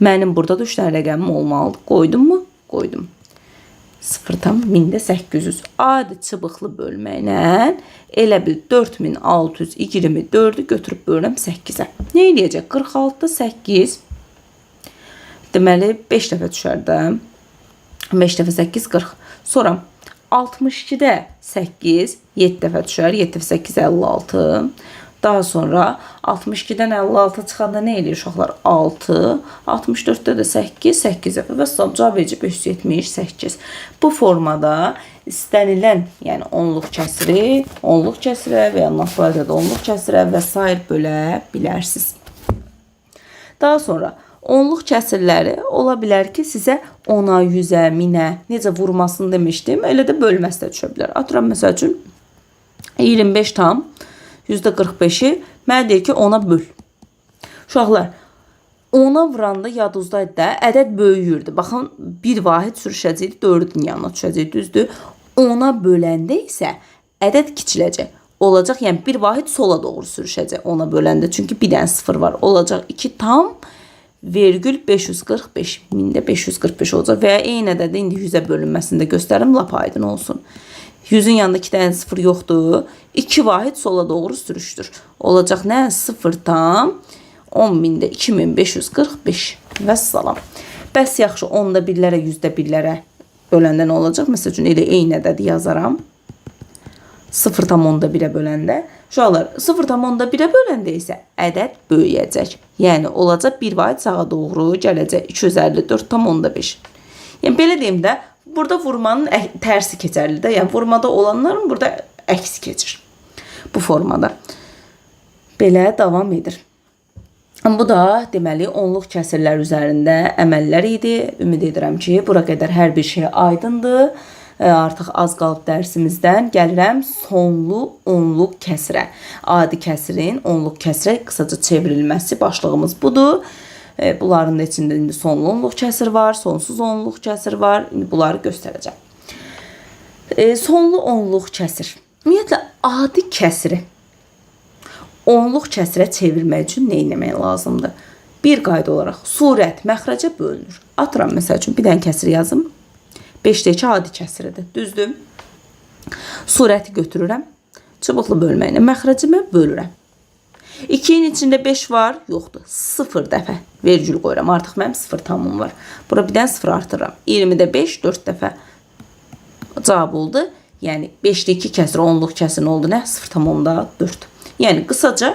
Mənim burada da 3 dənə rəqəmim olmalıdır. Qoydum mu? Qoydum. 0,800. Adi çıbıqlı bölməklə elə bil 4624-ü götürüb bölürəm 8-ə. Nə eləyəcək? 46-da 8. Deməli 5 dəfə düşər də. 5 dəfə 8, 40. Sonra 62-də 8, 7 dəfə düşər. 7 dəfə 8, 56. Daha sonra 62-dən 56 çıxanda nə eləyir uşaqlar? 6. 64-də də 8, 8 dəfə. Və cavab eləyəcək 578. Bu formada istənilən, yəni onluq kəsirə və ya natural ədəd onluq kəsirə və sair bölə bilərsiniz. Daha sonra onluq kəsirləri ola bilər ki, sizə 10-a, 100-ə, 1000-ə necə vurmasını demişdim. Elə də bölməsi də düşə bilər. Atıram, məsəl üçün 25 tam %45-i mənə deyir ki, 10-a böl. Uşaqlar, 10-a vuranda yadınızdaydı da ədəd böyüyürdü. Baxın, bir vahid sürüşəcəkdi, 4-ün yanına düşəcək, düzdür. 10-a böləndə isə ədəd kiçiləcək. Olacaq, yəni bir vahid sola doğru sürüşəcək 10-a böləndə. Çünki bir dənə 0 var. Olacaq 2 tam vergül 545. 1000-də 545 olacaq. Və ya eyni ədədə indi 100-ə bölünməsində göstərim, lap aydın olsun. 100-ün yanında 2 dənə 0 yoxdur. 2 vahid sola doğru sürüşdür. Olacaq nə? 0 tam 10.000-də 2545. Və salam. Bəs yaxşı, 10-da 1-lərə, 100-də 1-lərə böləndə nə olacaq? Məsəl üçün elə eyni ədədi yazaram. 0,1-ə böləndə. Uşaqlar, 0,1-ə böləndə isə ədəd böyüyəcək. Yəni, olacaq 1 vahid sağa doğru gələcək 254,5. Yəni, belə deyim də, burada vurmanın tərsi keçərlidir. Yəni, vurmada olanların burada əksi keçir. Bu formada. Belə davam edir. Bu da deməli onluq kəsirlər üzərində əməllər idi. Ümid edirəm ki, bura qədər hər bir şey aydındır. Artıq az qalıb dərsimizdən. Gəlirəm sonlu onluq kəsirə. Adi kəsirin onluq kəsirə qısaca çevrilməsi başlığımız budur. Bunların da içində indi sonlu onluq kəsir var, sonsuz onluq kəsir var. İndi bunları göstərəcəm. Sonlu onluq kəsir. Ümumiyyətlə adi kəsiri onluq kəsirə çevirmək üçün nə etmək lazımdır? Bir qayda olaraq surət məxrəcə bölünür. Atıram məsəl üçün bir dənə kəsir yazım. 5-dəki adi kəsiridir. Düzdür? Surəti götürürəm. Çubuqlu bölməklə məxrəcimə bölürəm. 2-nin içində 5 var, yoxdur. 0 dəfə vergül qoyuram. Artıq mənim 0 tamım var. Bura bir dənə 0 artırıram. 20-də 5, 4 dəfə cavab oldu. Yəni 5-də 2 kəsir, onluq kəsir nə oldu? Nə? 0,4. Yəni qısaca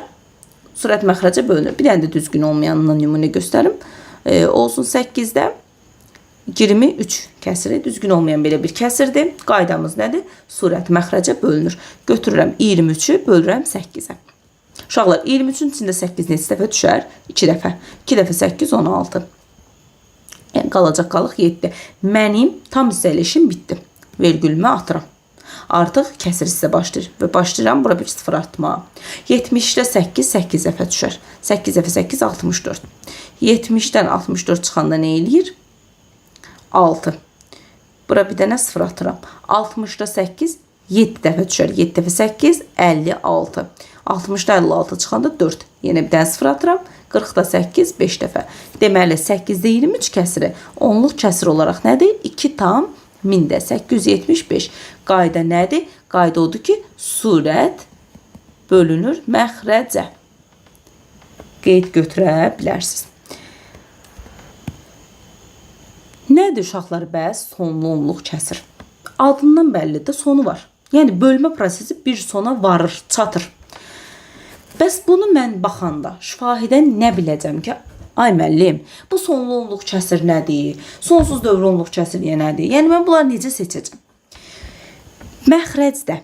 surət məxrəcə bölünür. Bir dənə də düzgün olmayanından nümunə göstərim. Olsun 8-də 23 kəsiri düzgün olmayan belə bir kəsirdir. Qaydamız nədir? Surət məxrəcə bölünür. Götürürəm 23-ü, bölürəm 8-ə. Uşaqlar, 23-ün içində 8 neçə dəfə düşər? 2 dəfə. 2 dəfə 8, 16. Yəni qalacaq qalıq 7. Mənim tam hissəli işim bitdi. Vergülümü atıram. Artıq kəsir hissə başlayır və başlayıram bura bir 0 atmağa. 70-də 8, 8 dəfə düşər. 8 dəfə 8, 64. 70-dən 64 çıxanda nə eləyir? 6. Bura bir dənə 0 atıram. 60-da 8, 7 dəfə düşər. 7 dəfə 8, 56. 60-da 56 çıxanda 4. Yenə bir dənə 0 atıram. 40-da 8, 5 dəfə. Deməli, 8-də 23 kəsiri onluq kəsir olaraq nədir? 2 tam 1000-də 875. Qayda nədir? Qayda odur ki, surət bölünür məxrəcə. Qeyd götürə bilərsiniz. Nədir uşaqlar bəs sonlu onluq kəsir? Adından bəllidir, sonu var. Yəni, bölmə prosesi bir sona varır, çatır. Bəs bunu mən baxanda şifahidən nə biləcəm ki, ay müəllim, bu sonlu onluq kəsir nədir? Sonsuz dövr onluq kəsir nədir? Yəni, mən bunları necə seçəcəm? Məxrəcdə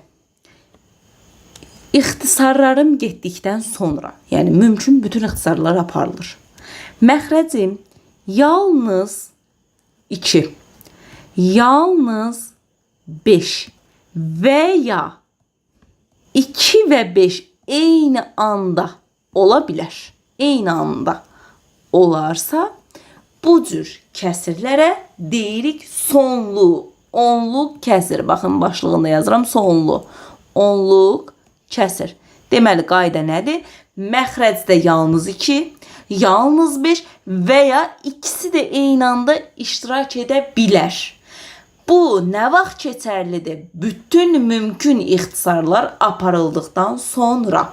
ixtisarlarım getdikdən sonra, yəni mümkün bütün ixtisarlar aparılır. Məxrəcim yalnız 2, yalnız 5 və ya 2 və 5 eyni anda ola bilər. Eyni anda olarsa, bu cür kəsirlərə deyirik sonlu, onluq kəsir. Baxın, başlığında yazıram sonlu, onluq kəsir. Deməli, qayda nədir? Məxrəcdə yalnız 2, yalnız 5 və ya ikisi də eyni anda iştirak edə bilər. Bu nə vaxt keçərlidir? Bütün mümkün ixtisarlar aparıldıqdan sonra.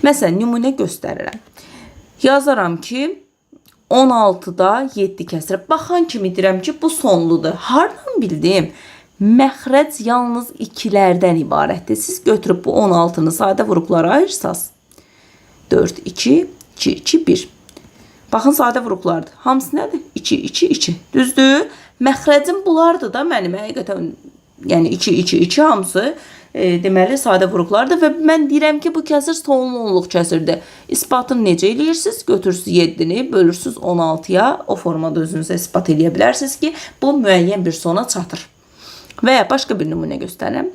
Məsələn, nümunə göstərirəm. Yazaram ki, 16-da 7 kəsir. Baxan kimi deyirəm ki, bu sonludur. Hardan bildim? Məxrəc yalnız 2-lərdən ibarətdir. Siz götürüb bu 16-nı sadə vuruqlara ayırsaz. 4, 2, 2, 2, 1. Baxın, sadə vuruqlardır. Hamısı nədir? 2, 2, 2. Düzdür? Məxrəcim bunlardır da mənim həqiqətən. Yəni 2, 2, 2 hamısı deməli sadə vuruqlardır və mən deyirəm ki, bu kəsir sonlu onluq kəsirdir. İsbatını necə eləyirsiniz? Götürürsünüz 7-ni, bölürsünüz 16-ya, o formada özünüzə isbat eləyə bilərsiniz ki, bu müəyyən bir sona çatır. Və ya başqa bir nümunə göstərirəm.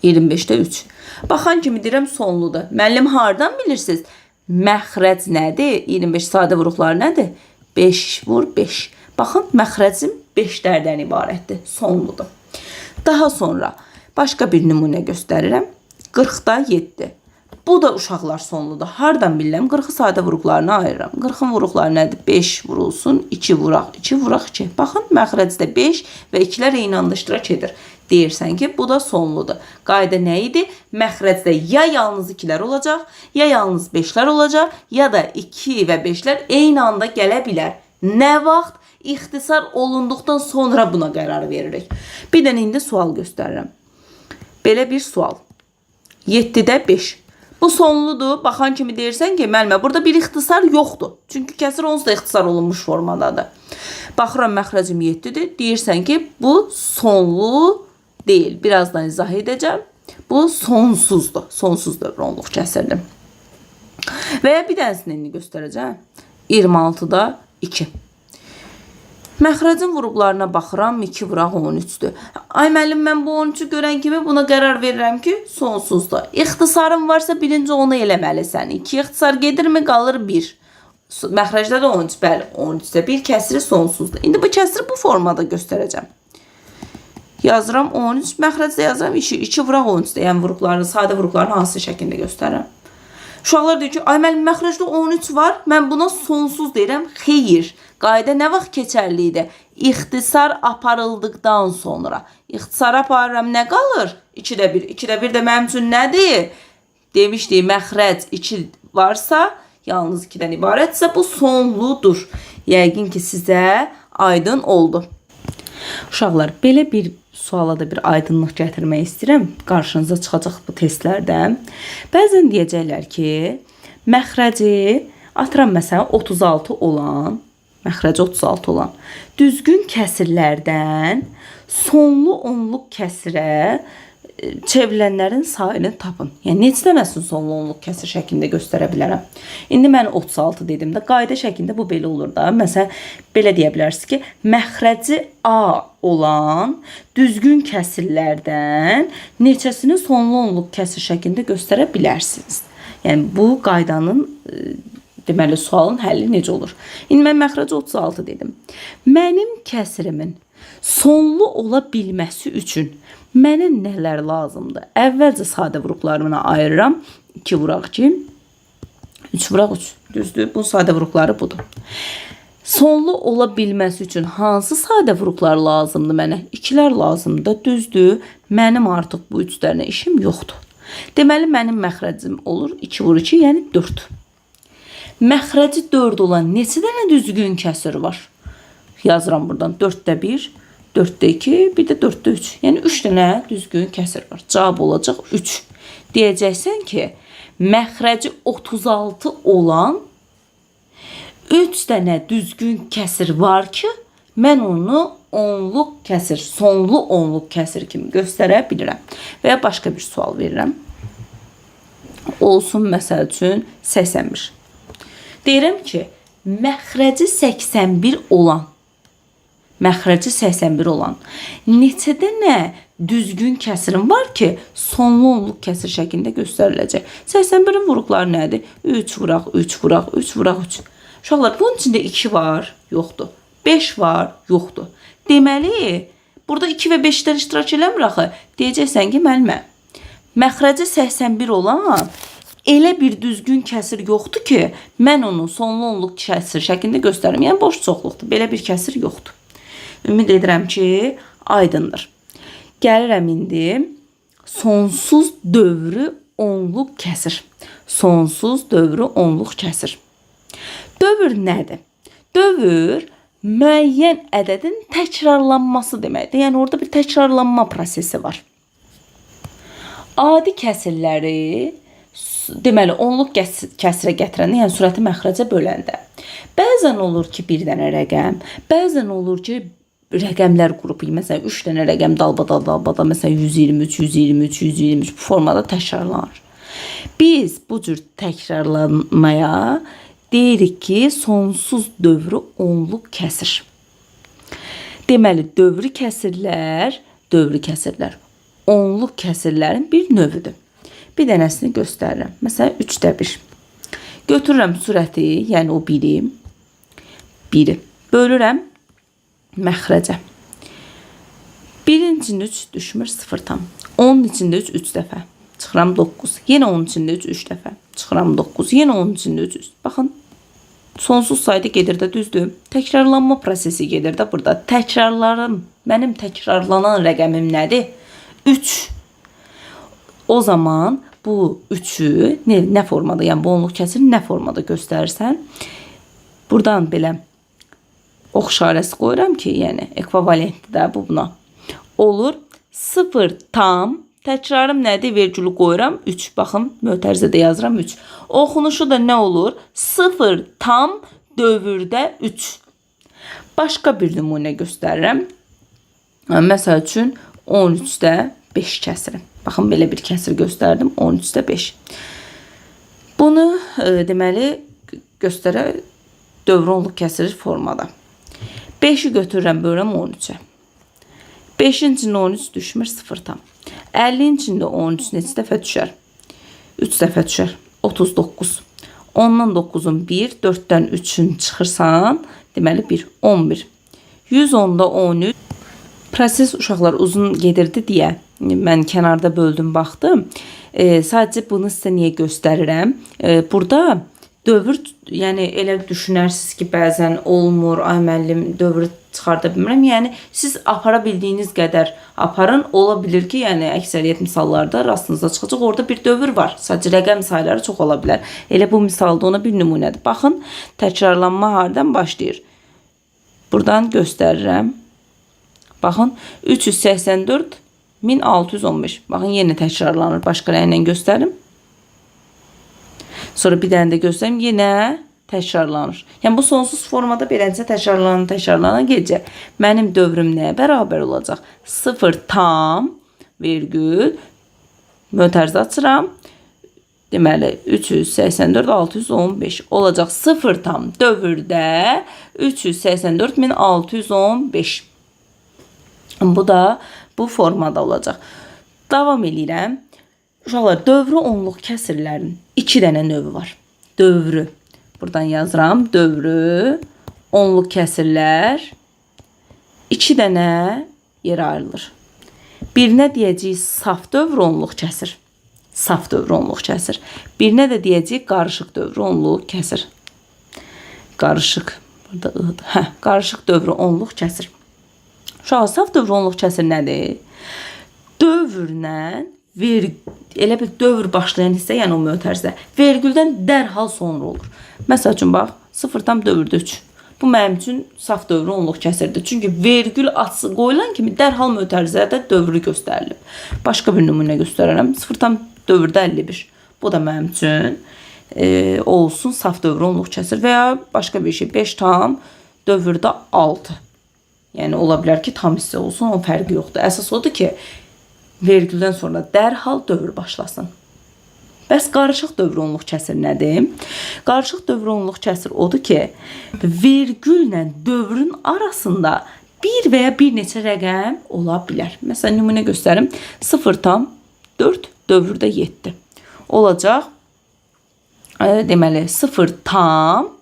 25-də 3. Baxan kimi deyirəm sonludur. Müəllim hardan bilirsiniz? Məxrəc nədir? 25 sadə vuruqlar nədir? 5 vur 5. Baxın, məxrəcim 5-lərdən ibarətdir. Sonludur. Daha sonra başqa bir nümunə göstərirəm. 40-da 7. Bu da uşaqlar sonludur. Hardan bilirəm? 40-ı sadə vuruqlarına ayırıram. 40-ın vuruqları nədir? 5 vurulsun, 2 vuraq, 2 vuraq, 2. Baxın, məxrəcdə 5 və 2-lər eyni anda iştirak edir. Deyirsən ki, bu da sonludur. Qayda nə idi? Məxrəcdə ya yalnız 2-lər olacaq, ya yalnız 5-lər olacaq, ya da 2 və 5-lər eyni anda gələ bilər. Nə vaxt ixtisar olunduqdan sonra buna qərar veririk. Bir dənə indi sual göstərirəm. Belə bir sual. 7-də 5. Bu sonludur. Baxan kimi deyirsən ki, müəllimə, burada bir ixtisar yoxdur. Çünki kəsir onsuz da ixtisar olunmuş formadadır. Baxıram məxrəcim 7-dir. Deyirsən ki, bu sonlu deyil. Birazdan izah edəcəm. Bu sonsuzdur. Sonsuz dövr onluq kəsirdir. Və ya bir dənəsini indi göstərəcəm. 26-da 2. Məxrəcin vurublarına baxıram, 2 vuraq 13-dür. Ay müəllim, mən bu 13-ü görən kimi buna qərar verirəm ki, sonsuzdur. İxtisarın varsa birinci onu eləməlisən. 2 ixtisar gedirmi, qalır 1. Məxrəcdə də 13, bəli, 13-də 1 kəsiri sonsuzdur. İndi bu kəsiri bu formada göstərəcəm. Yazıram 13, məxrəcdə yazıram 2, 2 vuraq 13-də. Yəni vurublarını, sadə vurublarını hansı şəkildə göstərirəm. Uşaqlar deyir ki, ay müəllim, məxrəcdə 13 var, mən buna sonsuz deyirəm. Xeyr. Qayda nə vaxt keçərli idi? İxtisar aparıldıqdan sonra. İxtisar aparıram, nə qalır? 2-də 1. 2-də 1 də mənim üçün nədir? Demişdik, məxrəc 2 varsa, yalnız 2-dən ibarətsə, bu sonludur. Yəqin ki, sizə aydın oldu. Uşaqlar, belə bir suala da bir aydınlıq gətirmək istəyirəm. Qarşınıza çıxacaq bu testlərdən. Bəzən deyəcəklər ki, məxrəci, atıram məsələn 36 olan, məxrəci 36 olan düzgün kəsirlərdən sonlu onluq kəsirə çevrilənlərin sayını tapın. Yəni neçə dənəsini sonlu onluq kəsir şəklində göstərə bilərəm. İndi mən 36 dedim də, qayda şəklində bu belə olur da. Məsələn, belə deyə bilərsiniz ki, məxrəci A olan düzgün kəsirlərdən neçəsini sonlu onluq kəsir şəklində göstərə bilərsiniz. Yəni bu qaydanın deməli sualın həlli necə olur? İndi mən məxrəci 36 dedim. Mənim kəsirimin sonlu ola bilməsi üçün mənə nələr lazımdır? Əvvəlcə sadə vurublarına ayırıram. 2 vuraq 2, 3 vuraq 3. Düzdür? Bu sadə vurubları budur. Sonlu ola bilməsi üçün hansı sadə vurublar lazımdır mənə? 2-lər lazımdır. Düzdür? Mənim artıq bu 3-lərlə işim yoxdur. Deməli, mənim məxrəcim olur 2 vur 2, yəni 4. Məxrəci 4 olan neçə dənə düzgün kəsir var? Yazıram buradan. 4-də 1, 4-də 2, bir də 4-də 3. Yəni 3 dənə düzgün kəsir var. Cavab olacaq 3. Deyəcəksən ki, məxrəci 36 olan 3 dənə düzgün kəsir var ki, mən onu onluq kəsir, sonlu onluq kəsir kimi göstərə bilirəm. Və ya başqa bir sual verirəm. Olsun məsəl üçün 81. Deyirəm ki, məxrəci 81 olan neçə dənə düzgün kəsirim var ki, sonlu onluq kəsir şəklində göstəriləcək. 81-in vuruqları nədir? 3 vuraq, 3 vuraq, 3 vuraq, 3. Uşaqlar, bunun içində 2 var, yoxdur. 5 var, yoxdur. Deməli, burada 2 və 5-lər iştirak eləmir axı. Deyəcəksən ki, müəllimə, məxrəci 81 olan elə bir düzgün kəsir yoxdur ki, mən onu sonlu onluq kəsir şəklində göstərim. Yəni, boş çoxluqdur. Belə bir kəsir yoxdur. Ümid edirəm ki, aydındır. Gəlirəm indi sonsuz dövrü onluq kəsir. Sonsuz dövrü onluq kəsir. Dövr nədir? Dövr müəyyən ədədin təkrarlanması deməkdir. Yəni, orada bir təkrarlanma prosesi var. Adi kəsirləri deməli, onluq kəsirə gətirəndə, yəni sürəti məxrəcə böləndə. Bəzən olur ki, bir dənə rəqəm, bəzən olur ki, rəqəmlər qrupu, məsələn, 3 dənə rəqəm dalbada, məsələn, 123, 123, 123 bu formada təkrarlanır. Biz bu cür təkrarlanmaya deyirik ki, sonsuz dövrü onluq kəsir. Deməli, dövrü kəsirlər onluq kəsirlərin bir növüdür. Bir dənəsini göstərirəm. Məsələn, 3-də 1. Götürürəm sürəti, yəni o 1-i bölürəm məxrəcə. 1-in içində 3 düşmür 0-dan. 10-un içində 3 dəfə. Çıxıram 9. Yenə 10-un içində 3 dəfə. Çıxıram 9. Yenə 10-un içində 3. Baxın, sonsuz sayda gedir də, düzdür. Təkrarlanma prosesi gedir də burada. Mənim təkrarlanan rəqəmim nədir? 3. O zaman bu 3-ü nə formada, yəni bu onluq kəsiri nə formada göstərirsən? Buradan belə Ox işarəsi qoyuram ki, yəni ekvivalentdir də bu buna. Olur 0 tam, təkrarım nədir? Vergülü qoyuram 3. Baxın, mötərizədə yazıram 3. Oxunuşu da nə olur? 0 tam dövrdə 3. Başqa bir nümunə göstərirəm. Məsəl üçün 13-də 5 kəsirim. Baxın, belə bir kəsir göstərdim. 13-də 5. Bunu deməli göstərə dövr onluq kəsir formada. 5'i götürürəm, bölürəm 13'ə. 5'in içində 13 düşmür, 0 tam. 50'in içində 13 neçə dəfə düşər? 3 dəfə düşər. 39. 10'dan 9'un 1, 4'dən 3'ün çıxırsan, deməli 1, 11. 110'da 13. Proses uşaqlar uzun gedirdi deyə mən kənarda böldüm, baxdım. Sadəcə bunu sizə niyə göstərirəm? Burada dövr, yəni elə düşünərsiniz ki, bəzən olmur, ay müəllim dövrü çıxarda bilmirəm. Yəni siz apara bildiyiniz qədər aparın. Ola bilər ki, yəni əksəriyyət misallarda rastınıza çıxacaq. Orada bir dövr var. Sadəcə rəqəm sayları çox ola bilər. Elə bu misalda ona bir nümunədir. Baxın, təkrarlanma hardan başlayır? Buradan göstərirəm. Baxın, 384 1615. Baxın, yenə təkrarlanır. Başqa rənglə göstərim. Sonra bir dənə də göstərim, yenə təkrarlanır. Yəni bu sonsuz formada beləncə təkrarlana gedəcək. Mənim dövrüm nəyə bərabər olacaq? 0 tam virgül mötərizə açıram. Deməli 384 615 olacaq. 0 tam dövrdə 384 615. Bu da bu formada olacaq. Davam edirəm. Uşaqlar, dövrü onluq kəsirlərin 2 dənə növü var. Dövrü, buradan yazıram, dövrü onluq kəsirlər 2 dənə yerə ayrılır. Birinə deyəcəyik saf dövr onluq kəsir. Saf dövr onluq kəsir. Birinə də deyəcəyik qarışıq dövr onluq kəsir. Qarışıq, burada qarışıq dövr onluq kəsir. Uşaqlar, saf dövr onluq kəsir nədir? Dövrlə elə bir dövr başlayan hissə, yəni o mötərizə vergüldən dərhal sonra olur. Məsəl üçün bax, 0 tam dövrdə 3. Bu mənim üçün saf dövrü onluq kəsirdir. Çünki vergül açı qoyulan kimi dərhal mötərizədə dövrü göstərilib. Başqa bir nümunə göstərərəm. 0 tam dövrdə 51. Bu da mənim üçün olsun saf dövrü onluq kəsir və ya başqa bir şey. 5 tam dövrdə 6. Yəni ola bilər ki, tam hissə olsun, o fərqi yoxdur. Əsas odur ki, vergüldən sonra dərhal dövr başlasın. Bəs qarışıq dövr onluq kəsir nədir? Qarışıq dövr onluq kəsir odur ki, vergüllə dövrün arasında bir və ya bir neçə rəqəm ola bilər. Məsələn, nümunə göstərim. 0 tam 4 dövrdə 7 olacaq. Deməli, 0 tam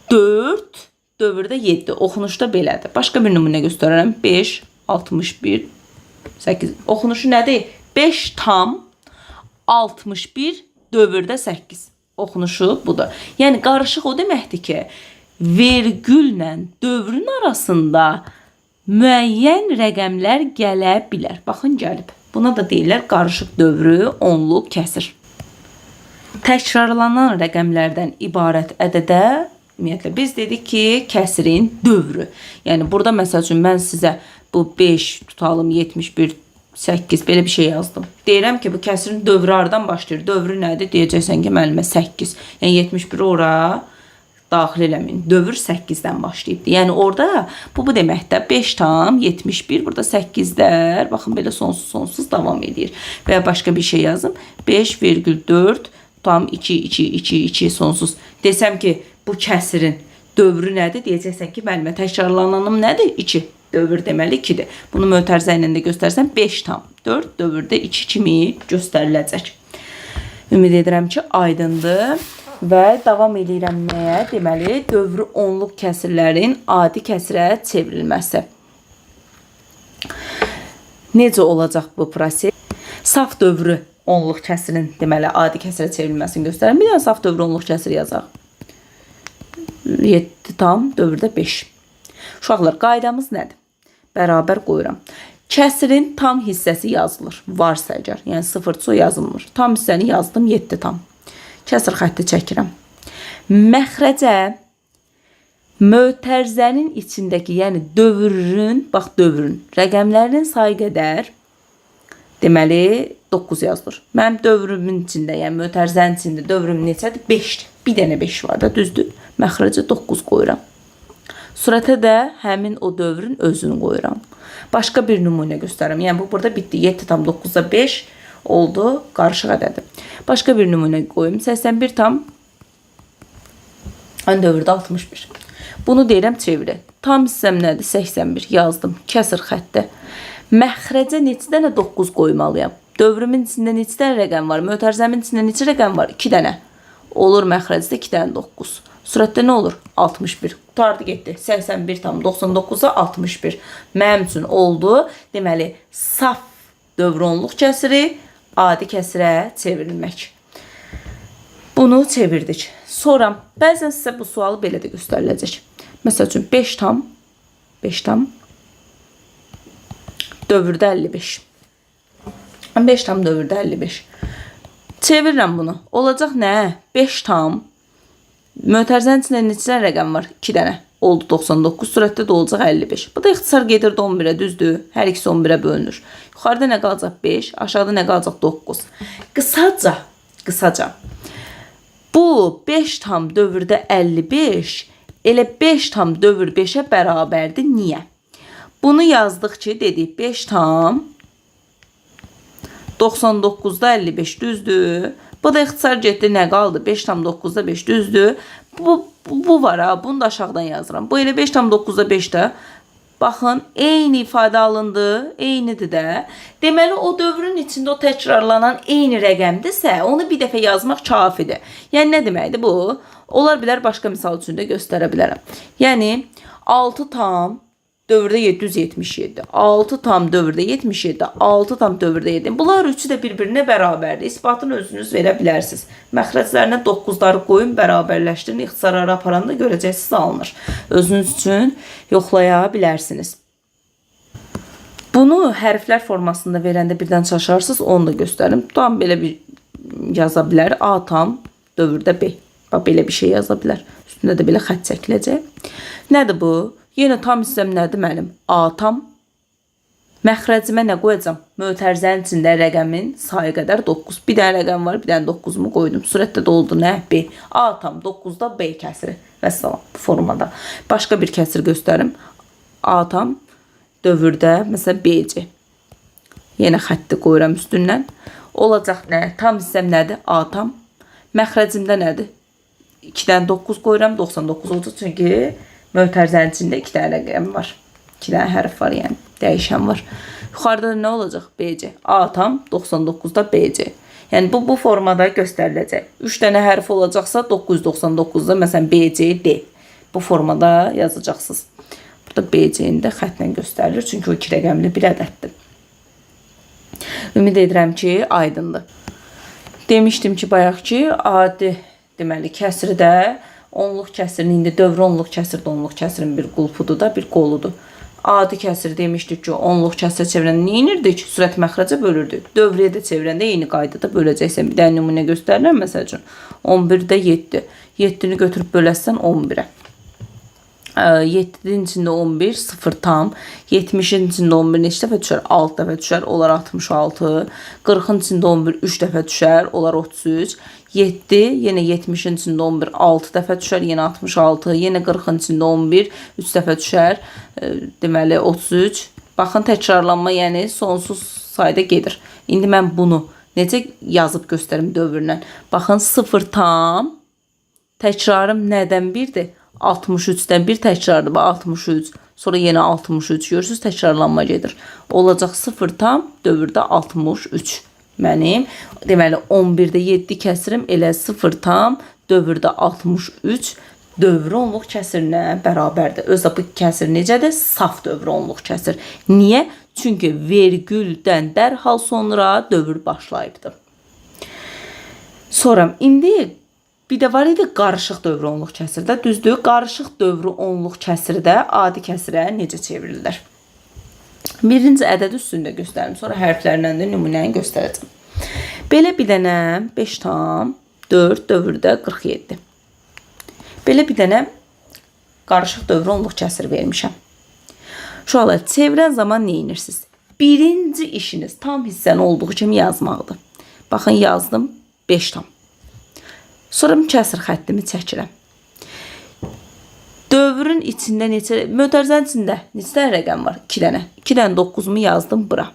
4 dövrdə 7. Oxunuşda belədir. Başqa bir nümunə göstərərəm. 5, 61, 8. Oxunuşu nədir? 5 tam 61 dövrdə 8. Oxunuşu budur. Yəni qarışıq o deməkdir ki, vergüllə dövrün arasında müəyyən rəqəmlər gələ bilər. Baxın, gəlib. Buna da deyirlər qarışıq dövrü onluq kəsir. Təkrarlanan rəqəmlərdən ibarət ədədə ümumiyyətlə biz dedik ki, kəsirin dövrü. Yəni burada məsəl üçün mən sizə bu 5 tutalım 71 8 belə bir şey yazdım. Deyirəm ki, bu kəsirin dövrü hardan başlayır? Dövrü nədir? Deyəcəksən ki, müəllimə 8. Yəni 71 ora daxil eləməyin. Dövr 8-dən başlayıbdır. Yəni orada bu deməkdir. 5 tam 71, burada 8'lər. Baxın, belə sonsuz davam edir. Və ya başqa bir şey yazım. 5,4 tam 2 sonsuz. Desəm ki, bu kəsirin dövrü nədir? Deyəcəksən ki, müəllimə təkrarlananım nədir? 2. Dövr deməli 2'dir. Bunu mötərizə ilə də göstərsən 5 tam 4 dövrdə 2 kimi göstəriləcək. Ümid edirəm ki, aydındır və davam edirəm nəyə? Deməli, dövrü onluq kəsirlərin adi kəsirə çevrilməsi. Necə olacaq bu proses? Saf dövrü onluq kəsirin deməli adi kəsirə çevrilməsini göstərəm. Bir dənə saf dövrü onluq kəsir yazaq. 7 tam dövrdə 5. Uşaqlar, qaydamız nədir? Bərabər qoyuram. Kəsirin tam hissəsi yazılır. Varsa əgər, yəni 0 yazılmır. Tam hissəni yazdım 7 tam. Kəsir xətti çəkirəm. Məxrəcə Mötərizənin içindəki, yəni dövrün, bax dövrün rəqəmlərinin sayı qədər deməli 9 yazılır. Mənim dövrümün içində, yəni mötərizənin içində dövrüm neçədir? 5-dir. Bir dənə 5 var da, düzdür? Məxrəcə 9 qoyuram. Surətə də həmin o dövrün özünü qoyuram. Başqa bir nümunə göstərirəm. Yəni bu burada bitdi. 7,9-da 5 oldu, qarışıq ədədir. Başqa bir nümunə qoyum. 81 tam dövrdə 61. Bunu deyirəm çeviri. Tam hissəm nədir? 81 yazdım. Kəsir xəttdə. Məxrəcə neçə dənə 9 qoymalıyam? Dövrümün içində neçə dənə rəqəm var? Mötərizəmin içində neçə rəqəm var? 2 dənə. Olur məxrəcdə 2 dənə 9. Surətdə nə olur? 61. Qutardı getdi. 81,99-a 61. Mənim üçün oldu. Deməli, saf dövronluq kəsiri adi kəsirə çevrilmək. Bunu çevirdik. Sonra bəzən sizə bu sualı belə də göstəriləcək. Məsəl üçün 5 tam dövrdə 55. 5 tam dövrdə 55. Çevirirəm bunu. Olacaq nə? 5 tam mötərizənin içində neçə rəqəm var? 2 dənə. Oldu 99. Surətdə də olacaq 55. Bu da ixtisar gedirdi 11-ə, düzdür? Hər ikisi 11-ə bölünür. Yuxarıda nə qalacaq? 5. Aşağıda nə qalacaq? 9. Qısaca. Bu 5 tam dövrdə 55 elə 5 tam dövr 5-ə bərabərdir. Niyə? Bunu yazdıq ki, dedik 5 tam 99'da 55 düzdür. Bu da ixtisar getdi, nə qaldı? 5,9'da 5 düzdür. Bu var ha, bunu da aşağıdan yazıram. Bu elə 5,9'da 5'də. Baxın, eyni ifadə alındı, eynidir də. Deməli, o dövrün içində o təkrarlanan eyni rəqəmdirsə, onu bir dəfə yazmaq kafidir. Yəni, nə deməkdir bu? Olar bilər, başqa misal üçün də göstərə bilərəm. Yəni, 6 tam dövrdə 777, 6 tam dövrdə 77, 6 tam dövrdə 7. Bunlar üçü də bir-birinə bərabərdir. İsbatını özünüz verə bilərsiniz. Məxrəclərinə 9'ları qoyun, bərabərləşdirin. İxtisarları aparanda görəcəksiniz alınır. Özünüz üçün yoxlaya bilərsiniz. Bunu hərflər formasında verəndə birdən çaşarsınız, onu da göstərim. Tam belə bir yaza bilər. A tam dövrdə B. Bax, belə bir şey yaza bilər. Üstündə də belə xətt çəkiləcək. Nədir bu? Yenə tam hissəm nədir mənim? A tam. Məxrəcimə nə qoyacam? Mötərizənin içində rəqəmin sayı qədər 9. Bir dənə rəqəm var, bir dənə 9'umu qoydum. Surətdə də oldu nə? B. A tam 9'da B kəsiri. Vəssalam bu formada. Başqa bir kəsir göstərim. A tam dövrdə, məsələn, BC. Yenə xətti qoyuram üstündən. Olacaq nə? Tam hissəm nədir? A tam. Məxrəcimdə nədir? 2'dən 9 qoyuram, 99 olacaq. Çünki mötərizənin içində 2 dənə rəqəm var. 2 dənə hərf var, yəni dəyişən var. Yuxarıda nə olacaq? BC. A tam 99'da BC. Yəni bu formada göstəriləcək. 3 dənə hərf olacaqsa 999'da məsələn BC D. Bu formada yazacaqsınız. Burada BC-ni də xətlə göstərilir. Çünki o 2 rəqəmli bir ədəddir. Ümid edirəm ki, aydındır. Demişdim ki, bayaq ki, adi deməli kəsiri də onluq kəsirin, indi dövr onluq kəsir də onluq kəsirin bir qulpudur da, bir qoludur. Adi kəsir demişdik ki, onluq kəsirə çevirəndə nə edirdik? Sürət məxrəcə bölürdük. Dövrəyə də çevirəndə eyni qaydada böləcəksən. Bir dənə nümunə göstərirəm, məsəl üçün. 11'də 7. 7'ni götürüb böləsən 11'ə. 7'nin içində 11, 0 tam. 70'in içində 11 neçə dəfə düşər? 6 dəfə düşər, olar 66. 40'ın içində 11 3 dəfə düşər, olar 33. 7, yenə 70'in içində 11 6 dəfə düşər, yenə 66. Yenə 40'ın içində 11 3 dəfə düşər, deməli 33. Baxın, təkrarlanma, yəni sonsuz sayda gedir. İndi mən bunu necə yazıb göstərim dövrlə? Baxın, 0 tam. Təkrarım nədən birdir? 63'dən bir təkrardır. 63. Sonra yenə 63. Görürsünüz, təkrarlanma gedir. Olacaq 0 tam dövrdə 63. Mənim, deməli 11'də 7 kəsirim elə 0 tam dövrdə 63 dövr onluq kəsirinə bərabərdir. Özdə bu kəsir necədir? Saf dövr onluq kəsir. Niyə? Çünki vergüldən dərhal sonra dövr başlayıbdır. Sonra indi bir də var idi qarışıq dövr onluq kəsirdə. Düzdür, qarışıq dövr onluq kəsirdə adi kəsirə necə çevrilir? Birinci ədəd üstündə göstərim. Sonra hərflərlə də nümunəni göstərəcəm. Belə bir dənə 5 tam 4 dövrdə 47. Belə bir dənə qarışıq dövr onluq kəsr vermişəm. Uşaqlar, çevirən zaman nə edirsiniz? Birinci işiniz tam hissəni olduğu kimi yazmaqdır. Baxın, yazdım 5 tam. Sonra kəsr xəttimi çəkirəm. Dövrün içində neçə, mötərizənin içində neçə dənə rəqəm var? 2 dənə. 2 dənə 9-umu yazdım bura.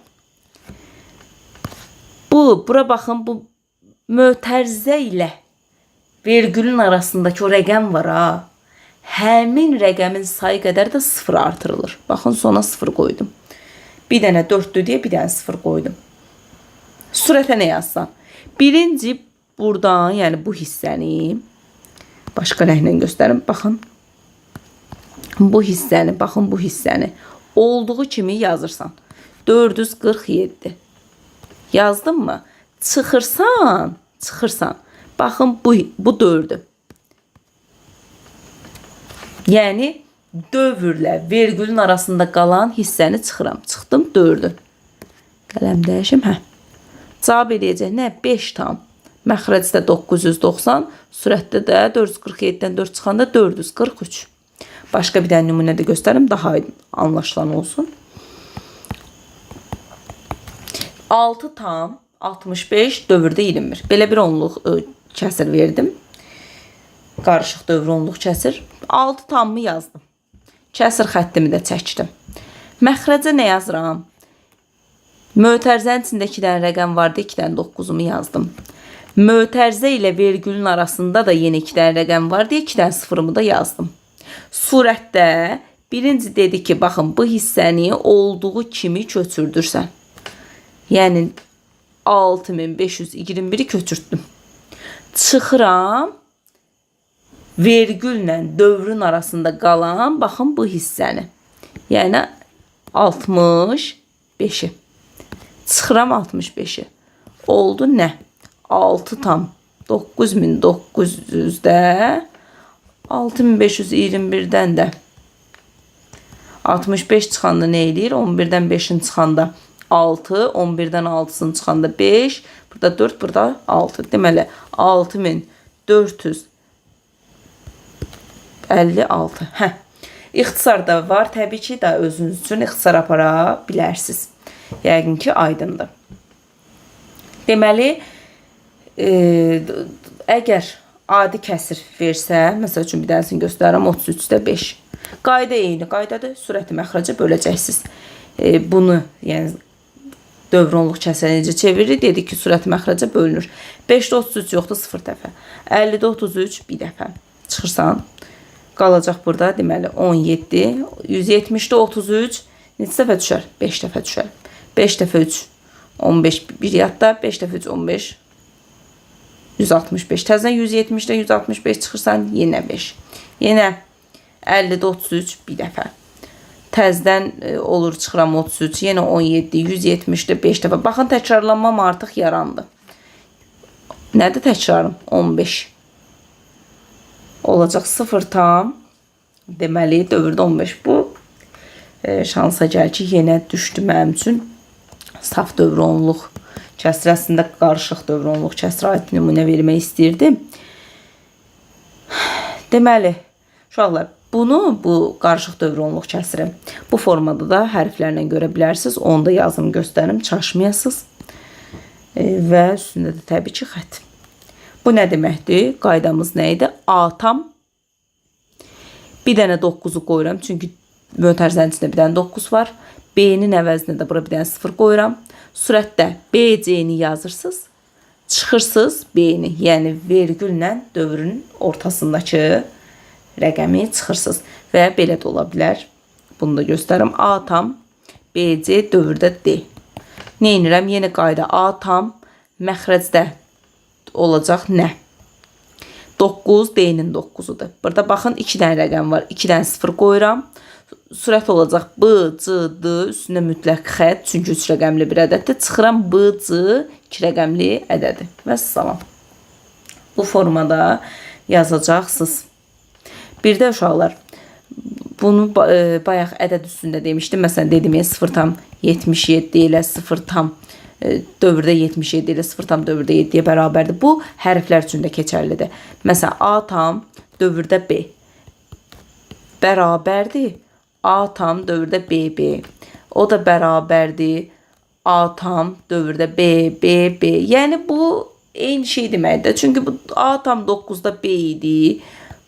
Bura baxın, bu mötərizə ilə vergülün arasındakı o rəqəm var ha. Həmin rəqəmin sayı qədər də 0 artırılır. Baxın, sona 0 qoydum. Bir dənə 4'dür deyə bir dənə 0 qoydum. Surətə nə yazsan? Birinci buradan, yəni bu hissəni başqa rənglə göstərim. Baxın. Bu hissəni, baxın bu hissəni olduğu kimi yazırsan. 447. Yazdın mı? Çıxırsan. Baxın, bu 4'dür. Yəni dövrlə vergülün arasında qalan hissəni çıxıram. Çıxdım 4'dür. Qələm dəyişim, hə. Cavab eləyəcək nə? 5 tam. Məxrəcdə 990, sürətdə də 447-dən 4 çıxanda 443. Başqa bir dənə nümunə də göstərim, daha anlaşılan olsun. 6 tam 65 dövrdə 21. Belə bir onluq kəsir verdim. Qarışıq dövr onluq kəsir. 6 tamımı yazdım. Kəsir xəttimi də çəkdim. Məxrəcə nə yazıram? Mötərizənin içində 2 dənə rəqəm vardı, 2 dənə 9'umu yazdım. Mötərizə ilə vergülün arasında da yeni 2 dənə rəqəm var deyə 2 dənə 0'ımı da yazdım. Surətdə birinci dedi ki, baxın, bu hissəni olduğu kimi köçürdürsən. Yəni 6521'i köçürtdüm. Çıxıram. Vergüllə dövrün arasında qalan, baxın, bu hissəni. Yəni 65'i. Çıxıram 65'i. Oldu nə? 6 tam 9900'də 6521'dən də 65 çıxanda nə eləyir? 11'dən 5'in çıxanda 6, 11'dən 6'sını çıxanda 5, burada 4, burada 6. Deməli 6456. Hə. İxtisar da var, təbii ki, da özünüz üçün ixtisar apara bilərsiniz. Yəqin ki, aydındır. Deməli, əgər adi kəsir versə, məsəl üçün bir dənisini göstərirəm, 33'də 5. Qayda eyni qaydadır, sürəti məxrəcə böləcəksiniz. Bunu, yəni dövr onluq kəsirə necə çevirir? Dedik ki, sürəti məxrəcə bölünür. 5'də 33 yoxdur, 0 dəfə. 50'də 33 bir dəfə. Çıxırsan, qalacaq burada, deməli 17. 170'də 33 neçə dəfə düşər? 5 dəfə düşər. 5 dəfə 3 15 bir yadda, 5 dəfə 3 15 165. Təzədən 170'də 165 çıxırsan, yenə 5. Yenə 50'də 33 bir dəfə. Təzədən olur, çıxıram 33, yenə 17, 170'də 5 dəfə. Baxın, təkrarlanmam artıq yarandı. Nədir təkrarım? 15. Olacaq 0 tam. Deməli, dövrdə 15. Bu şansa gəl ki, yenə düşdü mənim üçün. Saf dövr onluq kəsrəsində qarışıq dövr onluq kəsrə aid nümunə vermək istəyirdim. Deməli, uşaqlar, bu qarışıq dövr onluq kəsiri bu formada da hərflərlə görə bilərsiniz. Onu da yazım göstərim, çaşmayasınız. Və üstündə də təbii ki, xətt. Bu nə deməkdir? Qaydamız nə idi? A tam. Bir dənə 9'u qoyuram, çünki mötərizənin içində bir dənə 9 var. B-nin əvəzinə də bura bir dənə 0 qoyuram. Sürətdə B-C-ni yazırsınız. Çıxırsınız B-ni, yəni vergüllə dövrün ortasındakı rəqəmi çıxırsınız. Və belə də ola bilər. Bunu da göstərim. A tam, B-C dövrdə D. Nə edirəm? Yenə qayda A tam, məxrəcdə olacaq nə? 9 D-nin 9'udur. Burada baxın, 2 dənə rəqəm var. 2 dənə 0 qoyuram. Sürət olacaq B, C, D, üstündə mütləq xətt, çünki 3 rəqəmli bir ədəddir. Çıxıram B, C, 2 rəqəmli ədədi. Və salam. Bu formada yazacaqsınız. Bir də uşaqlar, bunu bayaq ədəd üstündə demişdim. Məsələn, dedim ya 0,77 ilə 0, dövrdə 77 ilə 0 dövrdə 7'yə bərabərdir. Bu hərflər üçün də keçərlidir. Məsələn, A tam dövrdə B. B bərabərdir A tam dövrdə BB. O da bərabərdir A tam dövrdə BB. Yəni bu eyni şey deməkdir. Çünki bu A tam 9-da B idi.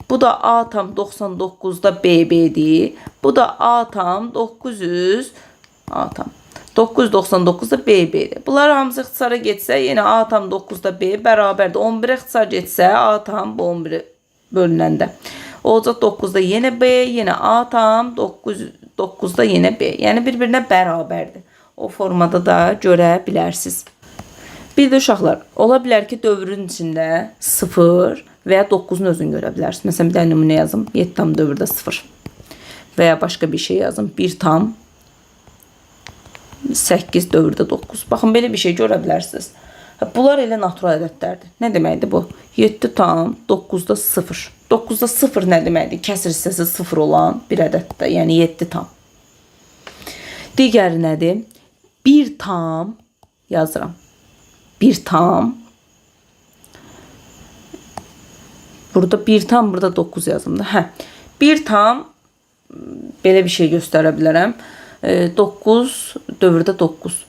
Bu da A tam 99-da BB-dir. Bu da A tam 999-da BB-dir. Bunlar hamısı ixtisara getsə, yenə A tam 9-da B bərabərdir. 11-ə ixtisar getsə, A tam bu 11 bölünəndə. Olacaq 9-da yenə B, yenə A tam 9-da yenə B. Yəni bir-birinə bərabərdir. O formada da görə bilərsiniz. Bir də uşaqlar, ola bilər ki, dövrün içində 0 və ya 9-un özünü görə bilərsiniz. Məsələn, bir dənə nümunə yazım. 7 tam dövrdə 0. Və ya başqa bir şey yazım. 1 tam 8 dövrdə 9. Baxın, belə bir şey görə bilərsiniz. Bunlar elə natural ədədlərdir. Nə deməkdir bu? 7 tam 9-da 0. 9-da 0 nə deməkdir? Kəsir hissəsi 0 olan bir ədəddir. Yəni 7 tam. Digəri nədir? 1 tam yazıram. 1 tam. Burada 1 tam, burada 9 yazım da. 1 tam belə bir şey göstərə bilərəm. 9 dövrdə 9.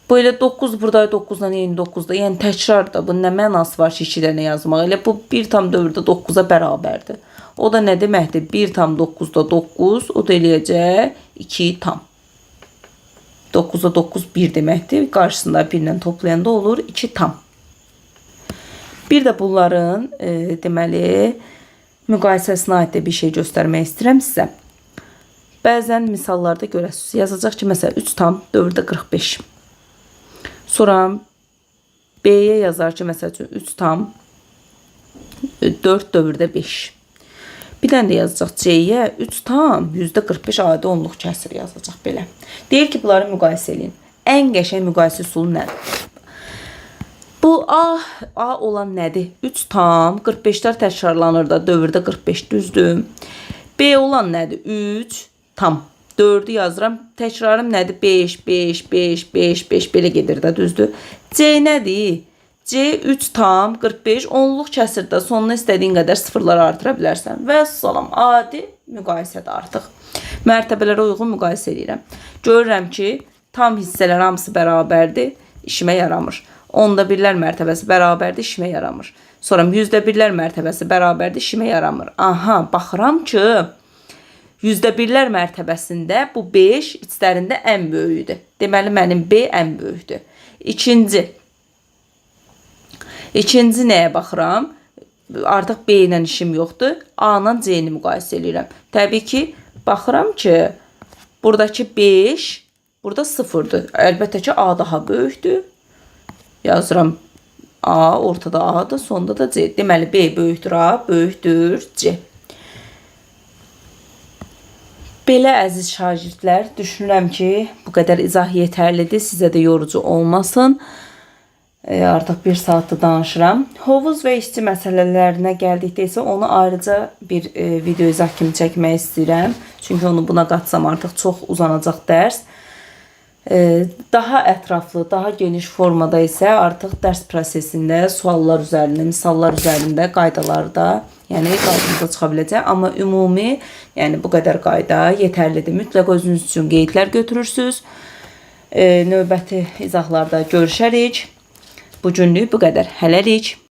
Bu elə 9 burada 9-dan eyni 9-da. Yəni təkrar da bu nə mənası var ki, 2 dənə yazmaq. Elə bu 1 tam dövrdə 9-a bərabərdir. O da nə deməkdir? 1 tam 9-da 9, o da eləyəcək 2 tam. 9'da 9 1 deməkdir. Qarşısında 1 ilə toplayanda olur 2 tam. Bir də bunların deməli müqayisəsinə aid bir şey göstərmək istəyirəm sizə. Bəzən misallarda görəsiniz. Yazacaq ki, məsələn 3 tam dövrdə 45. Sonra B-yə yazar ki, məsələn 3 tam 4 dövrdə 5. Bir dənə də yazacaq C-yə 3 tam %45 adi onluq kəsir yazacaq belə. Deyir ki, bunları müqayisə edin. Ən qəşəng müqayisə üsulu nədir? Bu A olan nədir? 3 tam 45'lər təkrarlanır da dövrdə 45 düzdür. B olan nədir? 3 tam 4'ü yazıram. Təkrarım nədir? 5, 5, 5, 5, 5 belə gedir də düzdür. C nədir? C 3 tam 45 onluq kəsirdə sonuna istədiyin qədər sıfırları artıra bilərsən. Və salam adi müqayisədir artıq. Mərtəbələrə uyğun müqayisə edirəm. Görürəm ki, tam hissələr hamısı bərabərdir, işimə yaramır. Onda birlər mərtəbəsi bərabərdir, işimə yaramır. Sonra yüzdə birlər mərtəbəsi bərabərdir, işimə yaramır. Aha, baxıram ki, yüzdə birlər mərtəbəsində bu 5 içlərində ən böyüdür. Deməli, mənim B ən böyükdür. İkinci nəyə baxıram? Artıq B ilə işim yoxdur. A ilə C-ni müqayisə edirəm. Təbii ki, baxıram ki, buradakı 5, burada 0'dır. Əlbəttə ki, A daha böyükdür. Yazıram A, ortada A'dır, sonda da C. Deməli, B böyükdür A, böyükdür C. Belə əziz şagirdlər, düşünürəm ki, bu qədər izah yetərlidir, sizə də yorucu olmasın. Artıq 1 saatdır danışıram. Hovuz və işçi məsələlərinə gəldikdə isə onu ayrıca bir video izah kimi çəkmək istəyirəm. Çünki onu buna qatsam artıq çox uzanacaq dərs. Daha ətraflı, daha geniş formada isə artıq dərs prosesində suallar üzərində, misallar üzərində qaydalarda, yəni qarşınıza çıxa biləcək. Amma ümumi, yəni bu qədər qayda yetərlidir. Mütləq özünüz üçün qeydlər götürürsünüz. Növbəti izahlarda görüşərik. Bu günlük bu qədər. Hələlik.